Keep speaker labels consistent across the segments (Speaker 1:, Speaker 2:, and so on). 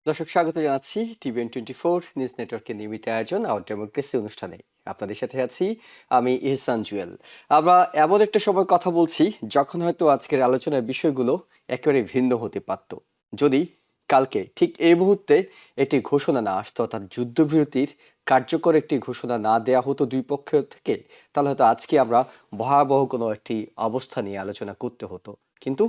Speaker 1: দর্শক স্বাগত জানাচ্ছি টিভিএন 24 নিউজ নেটওয়ার্কের নিয়মিত আয়োজন আওয়ার ডেমোক্রেসি অনুষ্ঠানে। আপনাদের সাথে আছি আমি ইহসান জুয়েল। আমরা এমন একটা সময় কথা বলছি যখন হয়তো আজকের আলোচনার বিষয়গুলো একেবারে ভিন্ন হতে পারত, যদি কালকে ঠিক এই মুহূর্তে একটি ঘোষণা না আসতো, অর্থাৎ যুদ্ধবিরতির কার্যকর একটি ঘোষণা না দেয়া হতো দুই পক্ষ থেকে, তাহলে হয়তো আজকে আমরা ভয়াবহ কোনো একটি অবস্থা নিয়ে আলোচনা করতে হতো। কিন্তু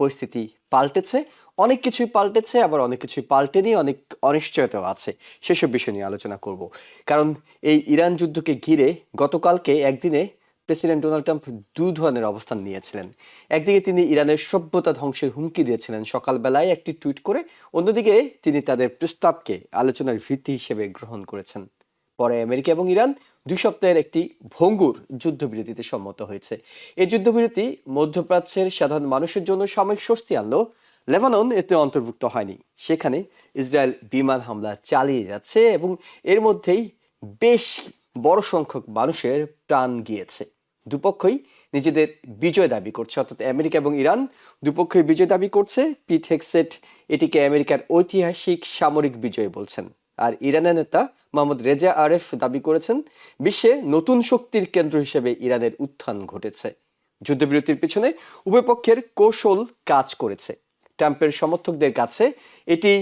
Speaker 1: পরিস্থিতি পাল্টেছে, অনেক কিছুই পাল্টেছে, আবার অনেক কিছুই পাল্টেনি, অনেক অনিশ্চয়তাও আছে। সেসব বিষয় নিয়ে আলোচনা করব। কারণ এই ইরান যুদ্ধকে ঘিরে গতকালকে একদিনে প্রেসিডেন্ট ডোনাল্ড ট্রাম্প দু ধরনের অবস্থান নিয়েছিলেন। একদিকে তিনি ইরানের সভ্যতা ধ্বংসের হুমকি দিয়েছিলেন সকালবেলায় একটি টুইট করে, অন্যদিকে তিনি তাদের প্রস্তাবকে আলোচনার ভিত্তি হিসেবে গ্রহণ করেছেন। পরে আমেরিকা এবং ইরান 2 সপ্তাহের একটি ভঙ্গুর যুদ্ধবিরতিতে সম্মত হয়েছে। এই যুদ্ধবিরতি মধ্যপ্রাচ্যের সাধারণ মানুষের জন্য সাময়িক স্বস্তি আনলো। লেবানন এতে অন্তর্ভুক্ত হয়নি। সেখানে ইসরায়েল বিমান হামলা চালিয়ে যাচ্ছে এবং এর মধ্যেই বেশ বড় সংখ্যক মানুষের প্রাণ গিয়েছে। দুপক্ষই নিজেদের বিজয় দাবি করছে, অর্থাৎ আমেরিকা এবং ইরান দুপক্ষই বিজয় দাবি করছে। পিট হেগসেট এটিকে আমেরিকার ঐতিহাসিক সামরিক বিজয় বলছেন। আর ইরানের নেতা মোহাম্মদ রেজা আরেফ দাবি করেছেন বিশ্বে নতুন শক্তির কেন্দ্র হিসেবে ইরানের উত্থান ঘটেছে। যুদ্ধবিরতির পিছনে উভয় পক্ষের কৌশল কাজ করেছে। ট্রাম্পের সমর্থকদের কাছে এটি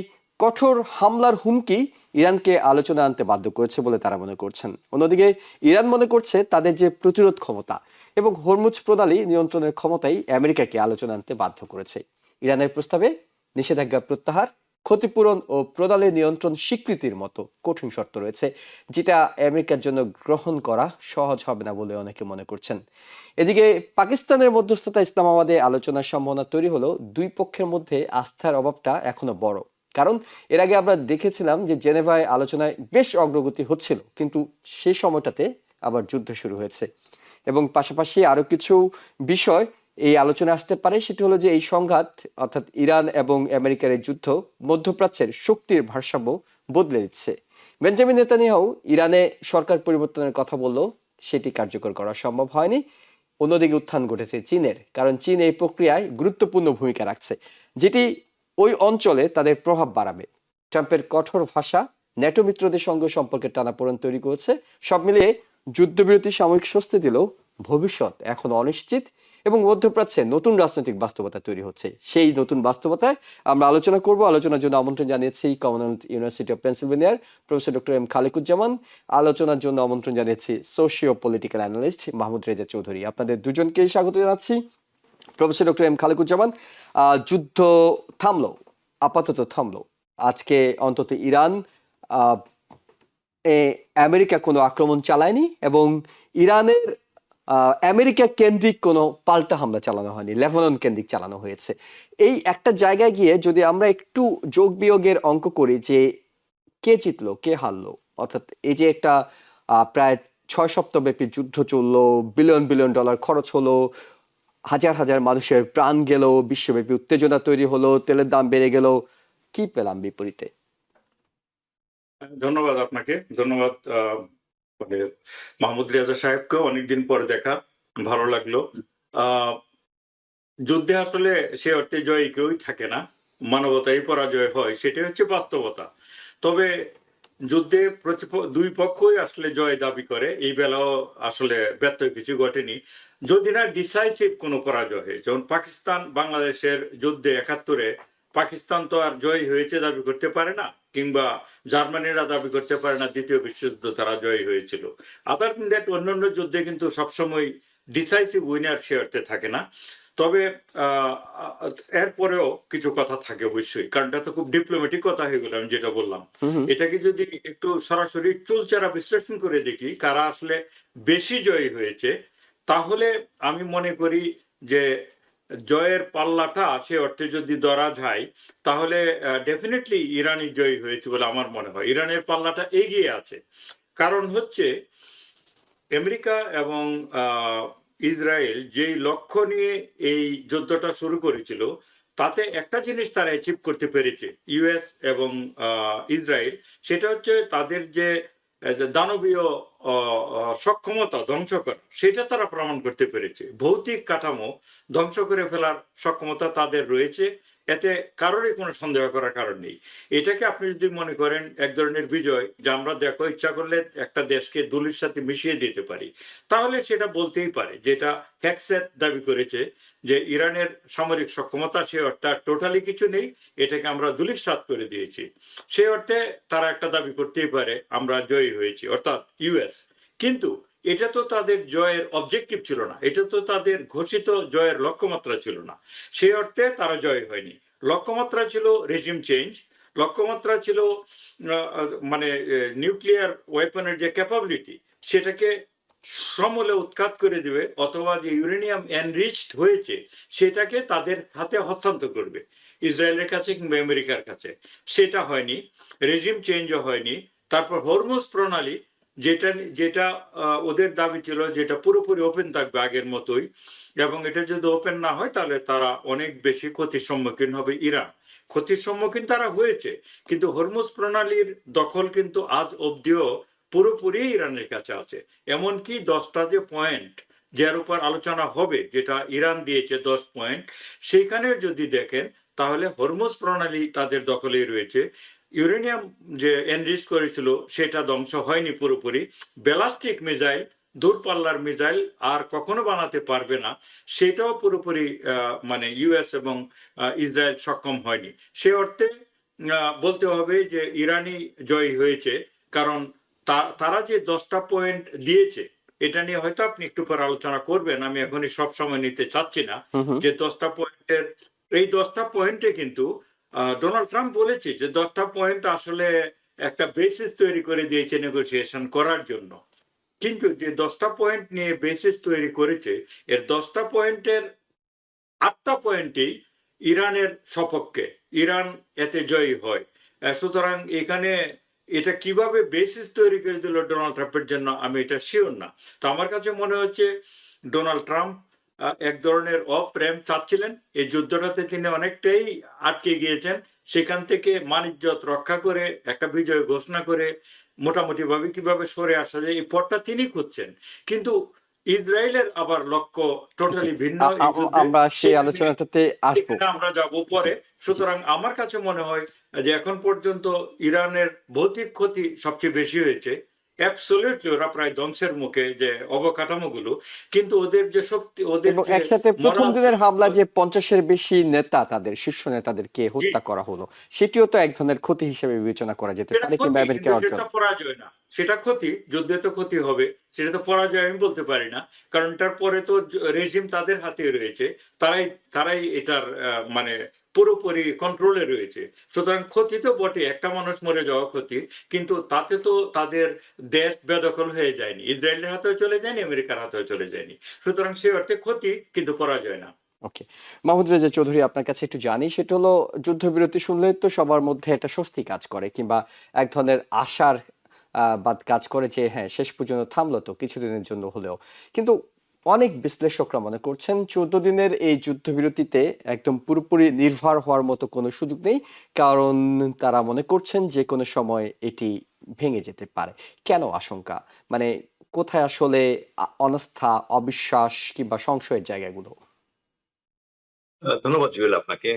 Speaker 1: কঠোর হামলার হুমকি ইরানকে আলোচনা আনতে বাধ্য করেছে বলে তারা মনে করছেন। অন্যদিকে ইরান মনে করছে তাদের যে প্রতিরোধ ক্ষমতা এবং হরমুজ প্রণালী নিয়ন্ত্রণের ক্ষমতাই আমেরিকাকে আলোচনা আনতে বাধ্য করেছে। ইরানের প্রস্তাবে নিষেধাজ্ঞা প্রত্যাহার, ক্ষতিপূরণ ও প্রণালী নিয়ন্ত্রণ স্বীকৃতির মতো কঠিন শর্ত রয়েছে, যেটা আমেরিকার জন্য গ্রহণ করা সহজ হবে না বলে অনেকে মনে করছেন। এদিকে পাকিস্তানের মধ্যস্থতা ইসলামাবাদে আলোচনার সম্ভাবনা তৈরি হলো দুই পক্ষের মধ্যে আস্থার অভাবটা এখনো বড়। কারণ এর আগে আমরা দেখেছিলাম যে জেনেভায় আলোচনায় বেশ অগ্রগতি হচ্ছিল, কিন্তু সেই সময়টাতে আবার যুদ্ধ শুরু হয়েছে। এবং পাশাপাশি আরো কিছু বিষয় এই আলোচনা আসতে পারে, সেটি হলো যে এই সংঘাত, অর্থাৎ ইরান এবং আমেরিকার এই যুদ্ধ মধ্যপ্রাচ্যের শক্তির ভারসাম্য বদলে দিচ্ছে। বেঞ্জামিন নেতানিয়াহু ইরানে সরকার পরিবর্তনের কথা বললেও সেটি কার্যকর করা সম্ভব হয়নি। অন্যদিকে উত্থান ঘটেছে চীনের, কারণ চীন এই প্রক্রিয়ায় গুরুত্বপূর্ণ ভূমিকা রাখছে, যেটি ওই অঞ্চলে তাদের প্রভাব বাড়াবে। ট্রাম্পের কঠোর ভাষা ন্যাটো মিত্রদের সঙ্গে সম্পর্কের টানাপোড়েন তৈরি করেছে। সব মিলিয়ে যুদ্ধবিরতি সাময়িক স্বস্তি দিলেও ভবিষ্যৎ এখন অনিশ্চিত এবং মধ্যপ্রাচ্যে নতুন রাজনৈতিক বাস্তবতা তৈরি হচ্ছে। সেই নতুন বাস্তবতায় আমরা আলোচনা করব। আলোচনার জন্য আমন্ত্রণ জানিয়েছি কমনওয়েলথ ইউনিভার্সিটি অফ পেনসিলভেনিয়ার প্রফেসর ডক্টর এম খালিকুজ্জামান। আলোচনার জন্য আমন্ত্রণ জানিয়েছি socio political analyst Mahmud Reza Chowdhury. আপনাদের দুজনকেই স্বাগত জানাচ্ছি। প্রফেসর ডক্টর এম খালিকুজ্জামান, যুদ্ধ থামলো, আপাতত থামলো। আজকে অন্তত ইরান আহ, আমেরিকা কোনো আক্রমণ চালায়নি এবং ইরানের আমেরিকা কেন্দ্রিক কোনো পাল্টা হামলা চালানো হয়নি, লেবানন কেন্দ্রিক চালানো হয়েছে। এই একটা জায়গায় গিয়ে যদি আমরা একটু যোগ বিয়োগের অঙ্ক করি যে কে জিতলো কে হারলো, অর্থাৎ এই যে একটা প্রায় 6 সপ্তাহ ব্যাপী যুদ্ধ চললো, বিলিয়ন বিলিয়ন ডলার খরচ হলো, হাজার হাজার মানুষের প্রাণ গেল, বিশ্বব্যাপী উত্তেজনা তৈরি হলো, তেলের দাম বেড়ে গেল, কি পেলাম বিপরীতে?
Speaker 2: ধন্যবাদ আপনাকে। ধন্যবাদ মানে মাহমুদ রেজা সাহেবকে অনেকদিন পরে দেখা, ভালো লাগলো। যুদ্ধে আসলে সে অর্থে জয় কেউই থাকে না, মানবতারই পরাজয় হয়, সেটাই হচ্ছে বাস্তবতা। তবে যুদ্ধে দুই পক্ষই আসলে জয় দাবি করে, এই বেলাও আসলে ব্যর্থ কিছু ঘটেনি, যদি না ডিসাইসিভ কোনো পরাজয় হয়। যেমন পাকিস্তান বাংলাদেশের যুদ্ধে 71-এ পাকিস্তান তো আর জয় হয়েছে দাবি করতে পারে না, কিংবা জার্মানিরা দাবি করতে পারে না দ্বিতীয় বিশ্বযুদ্ধ তারা জয় হয়েছিল। আদার দ্যান দ্যাট অন্যান্য যুদ্ধে কিন্তু সবসময় ডিসাইসিভ উইনার সে অর্থে থাকে না। তবে এরপরেও কিছু কথা থাকে অবশ্যই, কারণ এটা তো খুব ডিপ্লোম্যাটিক কথা হয়ে গেল। আমি যেটা বললাম,
Speaker 1: হুম হুম।
Speaker 2: এটাকে যদি একটু সরাসরি চুলচারা বিশ্লেষণ করে দেখি কারা আসলে বেশি জয়ী হয়েছে, তাহলে আমি মনে করি যে জয়ের পাল্লাটা সে অর্থে যদি ধরা যায়, তাহলে ডেফিনেটলি ইরানি জয়ী হয়েছে বলে আমার মনে হয়। ইরানের পাল্লাটা এগিয়ে আছে, কারণ হচ্ছে আমেরিকা এবং ইসরায়েল যেই লক্ষ্য নিয়ে এই যুদ্ধটা শুরু করেছিল, তাতে একটা জিনিস তারা অ্যাচিভ করতে পেরেছে, ইউএস এবং ইসরায়েল, সেটা হচ্ছে তাদের যে দানবীয় সক্ষমতা ধ্বংস করা, সেটা তারা প্রমাণ করতে পেরেছে। ভৌতিক কাঠামো ধ্বংস করে ফেলার সক্ষমতা তাদের রয়েছে, এতে কারোরই কোনো সন্দেহ করার কারণ নেই। এটাকে আপনি যদি মনে করেন এক ধরনের বিজয়, যে আমরা দেখো ইচ্ছা করলে একটা দেশকে দলির সাথে মিশিয়ে দিতে পারি, তাহলে সেটা বলতেই পারে, যেটা হ্যাকসেট দাবি করেছে যে ইরানের সামরিক সক্ষমতা সে অর্থে টোটালি কিছু নেই, এটাকে আমরা ধূলিসাৎ করে দিয়েছি। সে অর্থে তারা একটা দাবি করতেই পারে আমরা জয়ী হয়েছি, অর্থাৎ ইউএস। কিন্তু এটা তো তাদের জয়ের অবজেক্টিভ ছিল না, এটা তো তাদের ঘোষিত জয়ের লক্ষ্যমাত্রা ছিল না। সেই অর্থে তারা জয় হয়নি। লক্ষ্যমাত্রা ছিল রেজিম চেঞ্জ, লক্ষ্যমাত্রা ছিল মানে নিউক্লিয়ার ওয়েপনের যে ক্যাপাবিলিটি সেটাকে সমূলে উৎখাত করে দিবে, অথবা যে ইউরেনিয়াম এনরিচড হয়েছে সেটাকে তাদের হাতে হস্তান্তর করবে, ইসরায়েলের কাছে কিংবা আমেরিকার কাছে। সেটা হয়নি, রেজিম চেঞ্জও হয়নি। তারপর হরমুজ প্রণালী, যেটা যেটা ওদের দাবি ছিল যেটা পুরোপুরি ওপেন থাকবে আগের মতোই, এবং এটা যদি ওপেন না হয় তাহলে তারা অনেক বেশি ক্ষতির সম্মুখীন হবে ইরান। ক্ষতির সম্মুখীন তারা হয়েছে, কিন্তু হরমুজ প্রণালীর দখল কিন্তু আজ অব্দিও পুরোপুরি ইরানের কাছে আছে। এমনকি 10টা যে পয়েন্ট যার উপর আলোচনা হবে, যেটা ইরান দিয়েছে 10 পয়েন্ট, সেইখানে যদি দেখেন তাহলে হরমুজ প্রণালী তাদের দখলেই রয়েছে। ইউরেনিয়াম যে এনরিচ করেছিল সেটা ধ্বংস হয়নি পুরোপুরি। ব্যালাস্টিক মিসাইল, দূরপাল্লার মিসাইল আর কখনো বানাতে পারবে না, সেটাও পুরোপুরি মানে ইউএস এবং ইসরায়েল সক্ষম হয়নি। সে অর্থে বলতে হবে যে ইরানই জয়ী হয়েছে, কারণ তারা যে 10টা পয়েন্ট দিয়েছে এটা নিয়ে হয়তো আপনি একটু পর আলোচনা করবেন, আমি এখনই সব সময় নিতে চাচ্ছি না।
Speaker 1: হুম হুম।
Speaker 2: যে 10টা পয়েন্টের, এই 10টা পয়েন্টে কিন্তু ডোনাল্ড ট্রাম্প বলেছে যে 10টা পয়েন্ট আসলে একটা বেসিস তৈরি করে দিয়েছে নেগোসিয়েশন করার জন্য। কিন্তু যে 10টা পয়েন্ট নিয়ে বেসিস তৈরি করেছে, এর 10টা পয়েন্টের 8টা পয়েন্টেই ইরানের সপক্ষে, ইরান এতে জয়ী হয়। সুতরাং এখানে এটা কিভাবে বেসিস তৈরি করে দিল ডোনাল্ড ট্রাম্পের জন্য আমি এটা শিওর না। তো আমার কাছে মনে হচ্ছে ডোনাল্ড ট্রাম্প এক ধরনের অফ র্যাম্প চাচ্ছিলেন। এই যুদ্ধটাতে তিনি অনেকটাই আটকে গিয়েছেন, সেখান থেকে মানিজ্যত রক্ষা করে একটা বিজয় ঘোষণা করে মোটামুটি ভাবে কিভাবে সরে আসা যায় এই পথটা তিনি খুঁজছেন। কিন্তু ইসরায়েলের আবার লক্ষ্য
Speaker 1: জি।
Speaker 2: টোটালি ভিন্ন এই যুদ্ধে।
Speaker 1: আমরা সেই
Speaker 2: সেখানে
Speaker 1: আলোচনাটাতে আসবো।
Speaker 2: সেখানে আমরা যাব
Speaker 1: জি
Speaker 2: পরে।
Speaker 1: জি।
Speaker 2: সুতরাং আমার কাছে মনে হয় যে এখন পর্যন্ত ইরানের ভৌতিক ক্ষতি সবচেয়ে বেশি হয়েছে। অ্যাবসলিউটলি ওরা প্রায় ধ্বংসের মুখে, যে অবকাঠামোগুলো। কিন্তু ওদের যে শক্তি, ওদের
Speaker 1: এবং
Speaker 2: যে
Speaker 1: একসাথে প্রথম
Speaker 2: মরাল,
Speaker 1: দিনের হামলা যে 50-এর বেশি নেতা, তাদের শীর্ষ নেতাদেরকে হত্যা করা হলো, সেটিও তো এক ধরনের ক্ষতি হিসেবে বিবেচনা করা যেতে
Speaker 2: সেটা
Speaker 1: পারে, কিংবা
Speaker 2: ক্ষতি, কিন্তু
Speaker 1: আমেরিকার অর্জন।
Speaker 2: সেটা পরাজয় না। সেটা ক্ষতি, যুদ্ধে তো ক্ষতি হবে, সেটা তো পরাজয় আমি বলতে পারি না। কারণ এটার পরে তো রেজিম তাদের হাতে রয়েছে, তারাই তারাই এটার মানে পুরোপুরি কন্ট্রোলে রয়েছে। সুতরাং ক্ষতি তো বটে, একটা মানুষ মরে যাওয়া ক্ষতি, কিন্তু তাতে তো তাদের দেশ বেদখল হয়ে যায়নি, ইসরায়েলের হাতেও চলে যায়নি, আমেরিকার হাতেও চলে যায়নি। সুতরাং সে অর্থে ক্ষতি, কিন্তু পরাজয় না।
Speaker 1: ওকে, মাহমুদ রেজা চৌধুরী, আপনার কাছে একটু জানি, সেটা হলো যুদ্ধবিরতি শুনলে তো সবার মধ্যে একটা স্বস্তি কাজ করে, কিংবা এক ধরনের আশার বাদ কাজ করে যে হ্যাঁ, শেষ পর্যন্ত থামলো তো কিছুদিনের জন্য হলেও। কিন্তু অনেক বিশ্লেষকরা মনে করছেন 14 দিনের এই যুদ্ধবিরতিতে একদম পুরোপুরি নির্ভর হওয়ার মতো কোনো সুযোগ নেই, কারণ তারা মনে করছেন যে কোনো সময় এটি ভেঙে যেতে পারে। কেন আশঙ্কা, মানে কোথায় আসলে অনাস্থা, অবিশ্বাস কিংবা সংশয়ের জায়গাগুলো?
Speaker 3: ধন্যবাদ জুয়েল আপনাকে।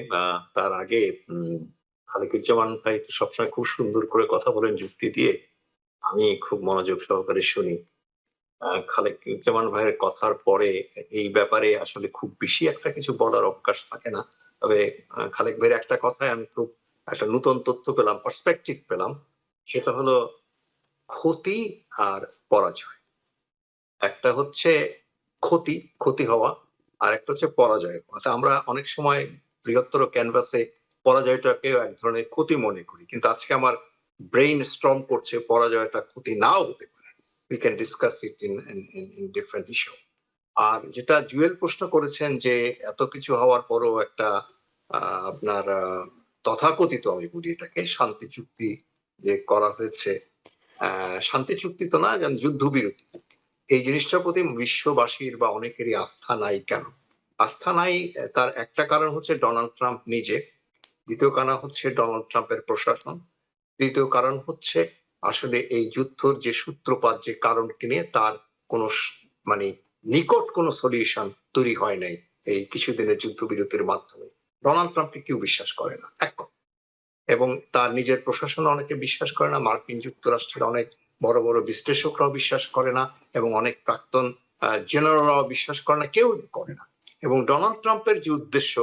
Speaker 3: তার আগে খালেকুজ্জামান ভাই তো সবসময় খুব সুন্দর করে কথা বলেন যুক্তি দিয়ে। আমি খুব মনোযোগ সহকারে শুনি। খালেকুজ্জামান ভাইয়ের কথার পরে এই ব্যাপারে আসলে খুব বেশি একটা কিছু বলার অবকাশ থাকে না। তবে খালেক ভাইয়ের একটা কথায় আমি খুব একটা নতুন তথ্য পেলাম, পার্সপেক্টিভ পেলাম। সেটা হলো ক্ষতি আর পরাজয়। একটা হচ্ছে ক্ষতি, ক্ষতি হওয়া, আর একটা হচ্ছে পরাজয় হওয়া। আমরা অনেক সময় বৃহত্তর ক্যানভাসে পরাজয়টাকেও এক ধরনের ক্ষতি মনে করি, কিন্তু আজকে আমার ব্রেইন স্ট্রং করছে পরাজয়টা ক্ষতি নাও হতে পারে। We can discuss it in different issue. আর যেটা জুয়েল প্রশ্ন করেছেন যে এত কিছু হওয়ার পরও একটা আপনার তথাকথিত, আমি বলি এটাকে, শান্তি চুক্তি যে করা হয়েছে, শান্তি চুক্তি তো না, যুদ্ধবিরতি, এই জিনিসটার প্রতি বিশ্ববাসীর বা অনেকেরই আস্থা নাই কেন? আস্থা নাই, তার একটা কারণ হচ্ছে ডোনাল্ড ট্রাম্প নিজে, দ্বিতীয় কারণ হচ্ছে ডোনাল্ড ট্রাম্পের প্রশাসন, তৃতীয় কারণ হচ্ছে আসলে এই যুদ্ধর যে সূত্রপাত, যে কারণকে নিয়ে তার কোন মানে নিকট কোনো সলিউশন তৈরি হয় নাই এই কিছুদিনের যুদ্ধবিরতির মাধ্যমে। ডোনাল্ড ট্রাম্পকে কেউ বিশ্বাস করে না, এক কথা। এবং তার নিজের প্রশাসন অনেকে বিশ্বাস করে না, মার্কিন যুক্তরাষ্ট্রের অনেক বড় বড় বিশ্লেষকরাও বিশ্বাস করে না, এবং অনেক প্রাক্তন জেনারেলরাও বিশ্বাস করে না, কেউ করে না। এবং ডোনাল্ড ট্রাম্পের যে উদ্দেশ্য,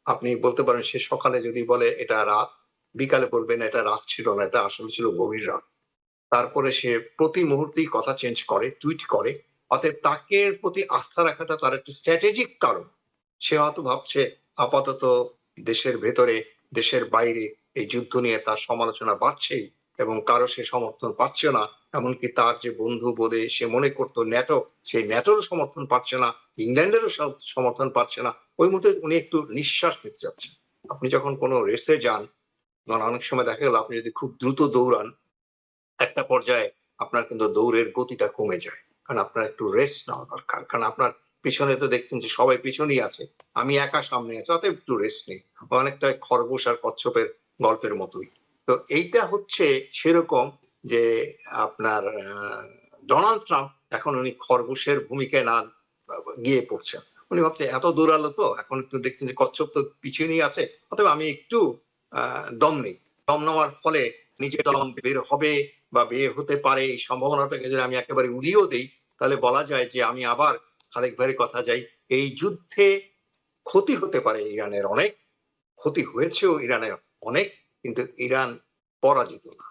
Speaker 3: আপনি বলতে পারেন সে সকালে যদি বলে এটা রাত, বিকালে বলবেন এটা রাত ছিল না, এটা আসলে ছিল গভীর রাত। তারপরে সে প্রতি মুহূর্তেই কথা চেঞ্জ করে, টুইট করে। অতএব তাকে প্রতি আস্থা রাখাটা তার একটা স্ট্র্যাটেজিক কারণ। সে হয়তো ভাবছে আপাতত দেশের ভেতরে, দেশের বাইরে এই যুদ্ধ নিয়ে তার সমালোচনা বাড়ছেই, এবং কারো সে সমর্থন পাচ্ছে না। এমনকি তার যে বন্ধু বলে সে মনে করতো ন্যাটো, সেই ন্যাটোরও সমর্থন পাচ্ছে না, ইংল্যান্ডেরও সমর্থন পাচ্ছে না। ওই মুহূর্তে উনি একটু নিঃশ্বাস নিতে চাচ্ছেন। আপনি যখন কোনো রেসে যান, অনেক সময় দেখা গেল আপনি যদি খুব দ্রুত দৌড়ান, একটা পর্যায়ে আপনার কিন্তু দৌড়ের গতিটা কমে যায়, কারণ আপনার একটু রেস্ট নেওয়া দরকার। কারণ আপনার পিছনে তো দেখছেন যে সবাই পিছনেই আছে, আমি একা সামনে আছি, অতএব একটু রেস্ট নেই। অনেকটা খরগোশ আর কচ্ছপের গল্পের মতোই। তো এইটা হচ্ছে সেরকম যে আপনার ডোনাল্ড ট্রাম্প এখন উনি খরগোশের ভূমিকায় না গিয়ে পড়ছেন। উনি ভাবছে এত দৌড়ালো তো, এখন একটু দেখছেন যে কচ্ছপ তো পিছনেই আছে, অতএব আমি একটু দম নেই। দম নেওয়ার ফলে নিজের দম বের হবে বা বের হতে পারে, এই সম্ভাবনাটাকে যদি আমি একেবারে উড়িয়েও দেই, তাহলে বলা যায় যে আমি আবার খালেক ভাইয়ের কথা যাই, এই যুদ্ধে ক্ষতি হতে পারে ইরানের অনেক, ক্ষতি হয়েছেও ইরানের অনেক, কিন্তু ইরান পরাজিত না।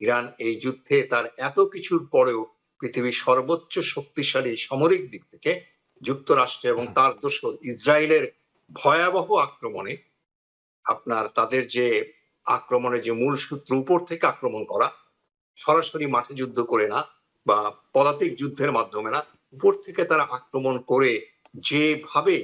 Speaker 3: ইরান এই যুদ্ধে তার এত কিছুর পরেও পৃথিবীর সর্বোচ্চ শক্তিশালী সামরিক দিক থেকে যুক্তরাষ্ট্র এবং তার দোসর ইসরায়েলের ভয়াবহ আক্রমণে, আপনার তাদের যে আক্রমণের যে মূল সূত্র, উপর থেকে আক্রমণ করা, সরাসরি মাঠে যুদ্ধ করে না বা পদাতিক যুদ্ধের মাধ্যমে না, উপর থেকে তারা আক্রমণ করে যেভাবে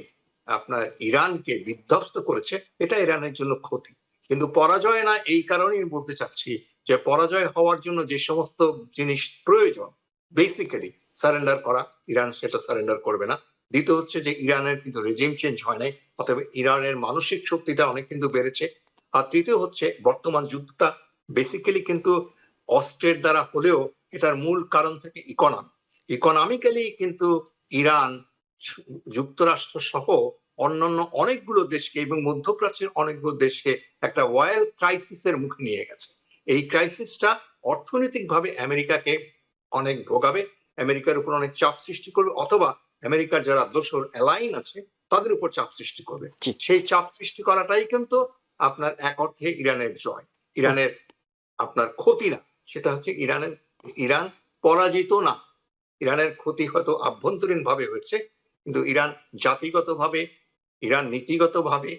Speaker 3: আপনার ইরানকে বিধ্বস্ত করেছে, এটা ইরানের জন্য ক্ষতি। কিন্তু পরাজয় না, এই কারণেই বলতে চাচ্ছি যে পরাজয় হওয়ার জন্য যে সমস্ত জিনিস প্রয়োজন, বেসিক্যালি সারেন্ডার করা, ইরান সেটা সারেন্ডার করবে না। দ্বিতীয় হচ্ছে যে ইরানের কিন্তু রেজিম চেঞ্জ হয় নাই, অতএব ইরানের মানসিক শক্তিটা অনেক কিন্তু বেড়েছে। আর তৃতীয় হচ্ছে বর্তমান যুদ্ধটা বেসিক্যালি কিন্তু অস্ত্রের দ্বারা হলেও এটার মূল কারণ থেকে ইকোনমিক্যালি কিন্তু ইরান যুক্তরাষ্ট্র সহ অন্যান্য অনেকগুলো দেশকে এবং মধ্যপ্রাচ্যের অনেকগুলো দেশকে একটা ওয়াইল ক্রাইসিসের মুখে নিয়ে গেছে। এই ক্রাইসিসটা অর্থনৈতিকভাবে আমেরিকাকে অনেক ভোগাবে, আমেরিকার উপর অনেক চাপ সৃষ্টি করবে, অথবা আমেরিকার যারা দোসর অ্যালাইন আছে তাদের উপর চাপ সৃষ্টি করবে।
Speaker 1: জি।
Speaker 3: সেই চাপ সৃষ্টি করাটাই কিন্তু আপনার এক অর্থে ইরানের জয়, ইরানের আপনার ক্ষতি না। সেটা হচ্ছে ইরান পরাজিত না। ইরানের ক্ষতি হয়তো আভ্যন্তরীণ ভাবে হয়েছে, কিন্তু ইরান জাতিগতভাবে, ইরান নীতিগতভাবে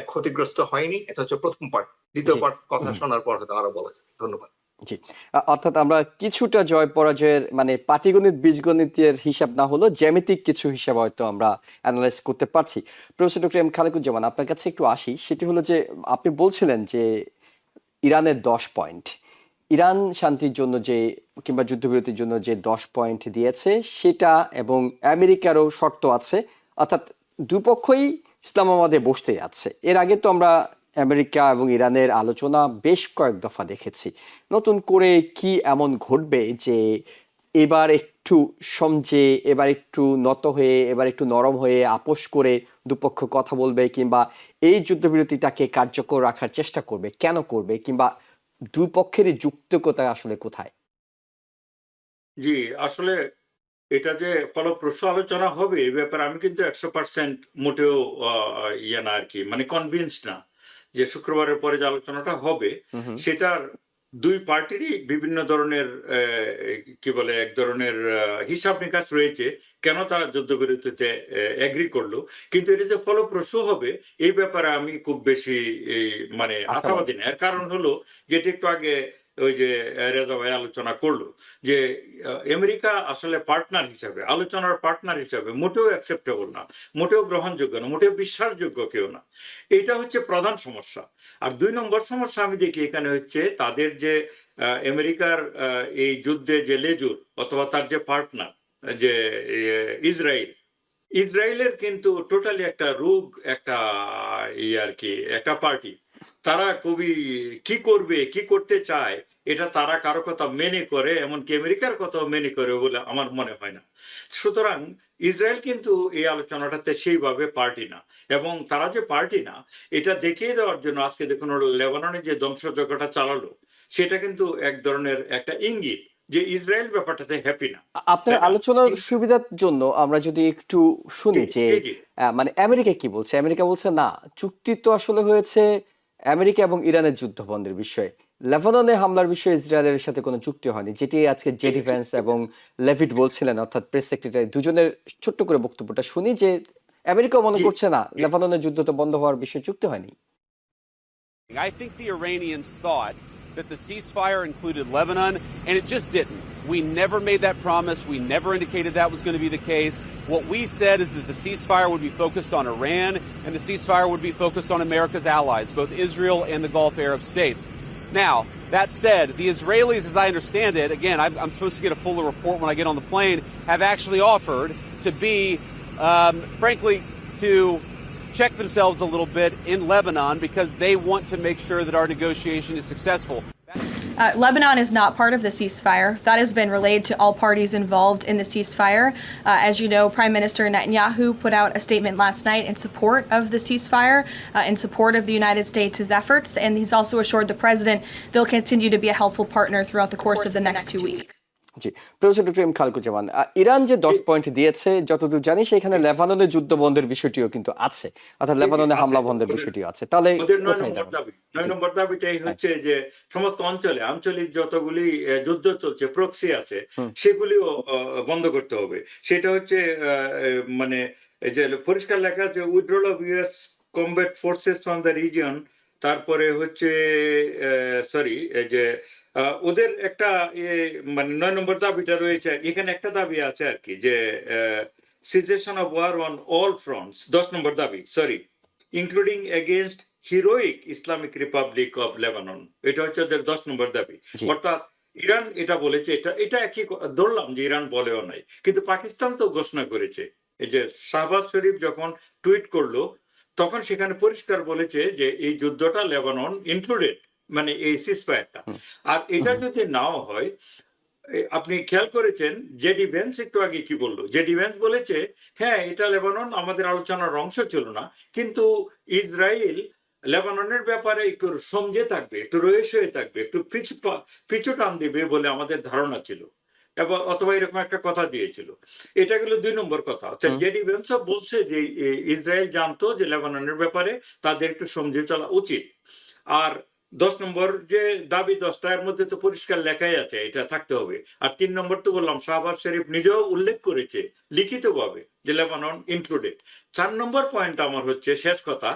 Speaker 3: ক্ষতিগ্রস্ত হয়নি। এটা হচ্ছে প্রথম পার্ট। দ্বিতীয়
Speaker 1: জি।
Speaker 3: পার্ট কথা শোনার পর হয়তো আরো বলা যাবে। ধন্যবাদ।
Speaker 1: জি। অর্থাৎ আমরা কিছুটা জয় পরাজয়ের মানে পাটিগণিত বীজগণিতের হিসাব না হলেও জ্যামিতিক কিছু হিসাব হয়তো আমরা অ্যানালাইজ করতে পারছি। প্রফেসর ডক্টর এম খালেকুজ্জামান, আপনার কাছে একটু আসি। সেটি হলো যে আপনি বলছিলেন যে ইরানের 10 পয়েন্ট, ইরান শান্তির জন্য যে কিংবা যুদ্ধবিরতির জন্য যে 10 পয়েন্ট দিয়েছে সেটা, এবং আমেরিকারও শর্ত আছে, অর্থাৎ দুপক্ষই ইসলামাবাদে বসতে যাচ্ছে। এর আগে তো আমরা আমেরিকা এবং ইরানের আলোচনা বেশ কয়েক দফা দেখেছি। নতুন করে কি এমন ঘটবে যে এবার একটু সমঝে, এবার একটু নত হয়ে, এবার একটু নরম হয়ে আপোষ করে দুপক্ষ কথা বলবে, কিংবা এই যুদ্ধবিরতিটাকে কার্যকর রাখার চেষ্টা করবে? কেন করবে, কিংবা দুই পক্ষেরই যুক্তিকতা আসলে কোথায়?
Speaker 2: জি, আসলে এটা যে ফলপ্রসূ আলোচনা হবে এ ব্যাপারে আমি কিন্তু 100% মোটেও ইয়ে না আরকি, মানে কনভিন্সড না যে শুক্রবারের পরে যে আলোচনাটা হবে
Speaker 1: হুম, হুম।
Speaker 2: সেটার দুই পার্টিরই বিভিন্ন ধরনের কি বলে এক ধরনের হিসাব নিকাশ রয়েছে কেন তারা যুদ্ধবিরতিতে এগ্রি করলো। কিন্তু এটা যে ফলপ্রসূ হবে এই ব্যাপারে আমি খুব বেশি মানে
Speaker 1: আশাবাদী।
Speaker 2: আশাবাদী না। এর কারণ হলো যেটা একটু আগে ওই যে রেজা ভাই আলোচনা করলো যে আমেরিকা আসলে পার্টনার হিসাবে, আলোচনার পার্টনার হিসাবে মোটেও অ্যাকসেপ্টেবল না, মোটেও গ্রহণযোগ্য না, মোটেও বিশ্বাসযোগ্য কেউ না। এটা হচ্ছে প্রধান সমস্যা। আর ২ নম্বর সমস্যা আমি দেখি এখানে হচ্ছে তাদের যে আমেরিকার এই যুদ্ধে যে লেজুর অথবা তার যে পার্টনার যে ইসরায়েল, ইসরায়েলের কিন্তু টোটালি একটা রোগ একটা আর কি একটা পার্টি। তারা খুবই কি করবে, কি করতে চায় এটা তারা কারো কথা মেনে করে, এমনকি আমেরিকার কথাও মেনে করে বলে আমার মনে হয় না। সুতরাং ইসরায়েল কিন্তু এই আলোচনাটাতে সেইভাবে পার্টি না, এবং তারা যে পার্টি না এটা দেখিয়ে দেওয়ার জন্য আজকে দেখুন ওরা লেবাননে যে ধ্বংসযজ্ঞটা চালালো, সেটা কিন্তু এক ধরনের একটা ইঙ্গিত যে ইসরায়েল ব্যাপারটাতে হ্যাপি না,
Speaker 1: আপনার
Speaker 2: তাই না?
Speaker 1: আলোচনার সুবিধার জন্য আমরা যদি একটু শুনি
Speaker 2: জি
Speaker 1: যে
Speaker 2: জি জি
Speaker 1: মানে আমেরিকা কি বলছে। আমেরিকা বলছে না, চুক্তি তো আসলে হয়েছে আমেরিকা এবং ইরানের যুদ্ধ বন্ধের বিষয়ে, লেবাননে হামলার বিষয়ে ইসরায়েলের সাথে কোনো চুক্তি হয়নি, যেটি আজকে জেডি ভ্যান্স এবং লেভিট বলছিলেন, অর্থাৎ প্রেস সেক্রেটারি দুজনের ছোট্ট করে বক্তব্যটা শুনি যে আমেরিকাও মনে
Speaker 2: জি
Speaker 1: করছে না
Speaker 2: জি
Speaker 1: লেবাননের যুদ্ধ তো বন্ধ হওয়ার বিষয়ে চুক্তি হয়নি।
Speaker 4: I think the Iranians thought that the ceasefire included Lebanon, and it just didn't. We never made that promise. We never indicated that was going to be the case. What we said is that the ceasefire would be focused on Iran, and the ceasefire would be focused on America's allies, both Israel and the Gulf Arab states. Now, that said, the Israelis, as I understand it, again, I'm supposed to get a fuller report when I get on the plane, have actually offered to be, frankly, to check themselves a little bit in Lebanon because they want to make sure that our negotiation is successful.
Speaker 5: Lebanon is not part of the ceasefire. That has been relayed to all parties involved in the ceasefire. As you know, Prime Minister Netanyahu put out a statement last night in support of the ceasefire, in support of the United States' efforts, and he's also assured the president they'll continue to be a helpful partner throughout the course of the next 2 weeks.
Speaker 1: জি, professor doctor M Khalequzzaman, Iran যে 10 point দিয়েছে যতদূর জানি সেখানে লেবাননের যুদ্ধ বন্ধের বিষয়টিও কিন্তু আছে, অর্থাৎ লেবাননে হামলা বন্ধের বিষয়টিও আছে। তাহলে
Speaker 2: ওদের 9
Speaker 1: কোথায়
Speaker 2: নম্বর
Speaker 1: দাঁড়ানো?
Speaker 2: দাবি, 9
Speaker 1: জি,
Speaker 2: নম্বর দাবিটাই
Speaker 1: হ্যাঁ,
Speaker 2: হচ্ছে যে সমস্ত অঞ্চলে আঞ্চলিক যতগুলি যুদ্ধ চলছে, প্রক্সি আছে,
Speaker 1: হুম,
Speaker 2: সেগুলিও বন্ধ করতে হবে। সেটা হচ্ছে মানে এই যে পরিষ্কার লেখা আছে withdrawal of US combat forces from the region. তারপরে হচ্ছে সরি এই যে ওদের একটা মানে 9 নম্বর দাবিটা রয়েছে এখানে, একটা দাবি আছে আর কি যে cessation of war on all fronts, 10 number দাবি sorry, including against heroic Islamic Republic of Lebanon. এটা হচ্ছে ওদের 10 নম্বর দাবি।
Speaker 1: জি,
Speaker 2: অর্থাৎ ইরান এটা বলেছে, এটা এটা একই ধরলাম যে ইরান বলেও নাই, কিন্তু পাকিস্তান তো ঘোষণা করেছে। এই যে শাহবাজ শরীফ যখন টুইট করলো তখন সেখানে পরিষ্কার বলেছে যে এই যুদ্ধটা লেবানন ইনক্লুডেড, মানে এই সিজফায়ারটা।
Speaker 1: হুম,
Speaker 2: আর
Speaker 1: হুম,
Speaker 2: এটা
Speaker 1: হুম,
Speaker 2: যদি নাও হয়, আপনি খেয়াল করেছেন জেডি ভ্যান্স একটু আগে কি বললো, জেডি ভ্যান্স বলেছে হ্যাঁ এটা লেবানন আমাদের আলোচনার অংশ ছিল না, কিন্তু ইসরায়েল লেবাননের ব্যাপারে একটু সমঝে থাকবে, একটু রয়েস হয়ে থাকবে, একটু পিছু টান দিবে বলে আমাদের ধারণা ছিল, এবং অথবা এরকম একটা কথা দিয়েছিল। এটা গেল 2 নম্বর কথা। আচ্ছা,
Speaker 1: হুম,
Speaker 2: জেডি ভ্যান্স বলছে যে ইসরায়েল জানতো যে লেবাননের ব্যাপারে তাদের একটু সমঝে চলা উচিত। আর 10 নম্বর যে দাবি 10টা এর মধ্যে তো পরিষ্কার লেখাই আছে এটা থাকতে হবে। আর 3 নম্বর তো বললাম শাহবাজ শরীফ নিজেও উল্লেখ করেছে লিখিতভাবে যে লেবানন ইনক্লুডেড। 4 নম্বর পয়েন্ট আমার হচ্ছে শেষ কথা,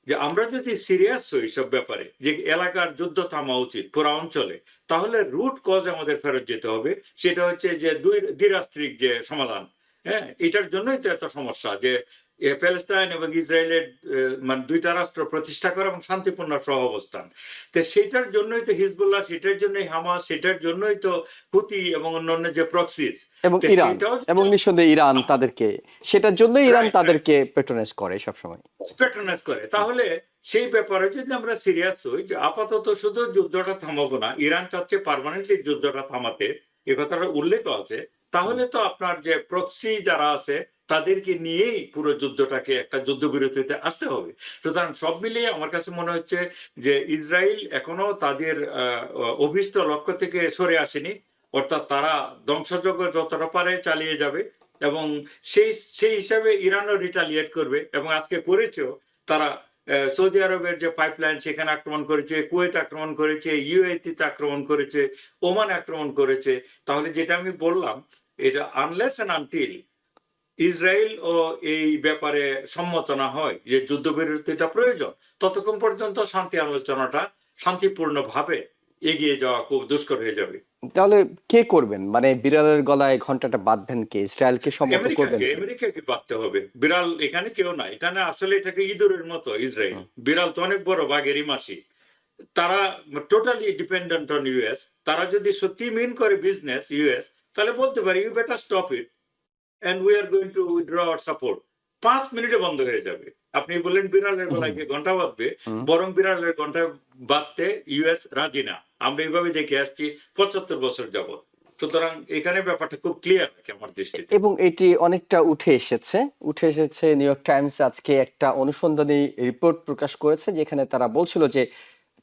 Speaker 2: যে আমরা যদি সিরিয়াস হই সব ব্যাপারে যে এলাকার যুদ্ধ থামা উচিত পুরো অঞ্চলে, তাহলে রুট কজ আমাদের ফেরত যেতে হবে। সেটা হচ্ছে যে দ্বিরাষ্ট্রিক যে সমাধান, হ্যাঁ এটার জন্যই তো এত সমস্যা যে প্যালেস্টাইন এবং ইসরায়েলের মানে দুইটা রাষ্ট্র প্রতিষ্ঠা করা এবং শান্তিপূর্ণ সহাবস্থান। তো সেটার জন্যই তো হিজবুল্লাহ, সেটার জন্যই হামাস, সেটার জন্যই তো হুতি এবং অন্যান্য যে প্রক্সিস।
Speaker 1: এবং
Speaker 2: তো
Speaker 1: ইরান,
Speaker 2: সেটাও
Speaker 1: এবং নিঃসন্দেহে ইরান তাদেরকে, সেটার জন্যই ইরান
Speaker 2: রাইট রাইট
Speaker 1: তাদেরকে পেট্রোনাইজ করে সবসময়।
Speaker 2: প্যাট্রোনাইজ করে। তাহলে সেই ব্যাপারে যদি আমরা সিরিয়াস হই যে আপাতত শুধু যুদ্ধটা থামাবো না, ইরান চাচ্ছে পার্মানেন্টলি যুদ্ধটা থামাতে, এ কথাটা উল্লেখ আছে,
Speaker 1: হুম,
Speaker 2: তাহলে তো আপনার যে প্রক্সি যারা আছে তাদেরকে নিয়েই পুরো যুদ্ধটাকে একটা যুদ্ধবিরতিতে আসতে হবে। সুতরাং সব মিলিয়ে আমার কাছে মনে হচ্ছে যে ইসরায়েল এখনো তাদের অভীষ্ট লক্ষ্য থেকে সরে আসেনি, অর্থাৎ তারা ধ্বংসযজ্ঞ যতটা পারে চালিয়ে যাবে, এবং সেই সেই হিসাবে ইরানও রিটালিয়েট করবে, এবং আজকে করেছেও। তারা সৌদি আরবের যে পাইপলাইন সেখানে আক্রমণ করেছে, কুয়েত আক্রমণ করেছে, ইউএইতে আক্রমণ করেছে, ওমান আক্রমণ করেছে। তাহলে যেটা আমি বললাম, এটা আনলেস এন্ড আনটিল ইসরায়েল ও এই ব্যাপারে সম্মত না হয় যে যুদ্ধবিরতিটা প্রয়োজন, ততক্ষণ পর্যন্ত শান্তি আলোচনাটা শান্তিপূর্ণভাবে এগিয়ে যাওয়া খুব দুষ্কর হয়ে যাবে।
Speaker 1: তাহলে কে করবেন, মানে বিড়ালের গলায় ঘন্টাটা বাঁধবেন কে, ইসরায়েলকে সম্মত করবেন কে?
Speaker 2: আমেরিকাকে বাঁধতে হবে। বিড়াল এখানে কেউ নাই, এখানে আসলে এটাকে ইঁদুরের মতো ইসরায়েল।
Speaker 1: হুম,
Speaker 2: বিড়াল তো অনেক বড়, বাঘেরই মাসি। তারা টোটালি ডিপেন্ডেন্ট অন ইউএস। তারা যদি সত্যি মিন করে বিজনেস ইউএস, তাহলে বলতে পারে you better stop it and we are going to withdraw our support. 5 মিনিটে বন্ধ হয়ে যাবে। আপনি বললেন বিড়ালের গলায়
Speaker 1: হুম,
Speaker 2: কে ঘন্টা বাঁধবে,
Speaker 1: হুম,
Speaker 2: বরং বিড়ালের ঘন্টা বাঁধতে ইউএস রাজি না। আমরা এইভাবে দেখে আসছি 75 বছর যাবত। সুতরাং এখানে ব্যাপারটা খুব ক্লিয়ার আর কি আমার দৃষ্টিতে।
Speaker 1: এবং এটি অনেকটা উঠে এসেছে নিউ ইয়র্ক টাইমস আজকে একটা অনুসন্ধানী রিপোর্ট প্রকাশ করেছে, যেখানে তারা বলছিল যে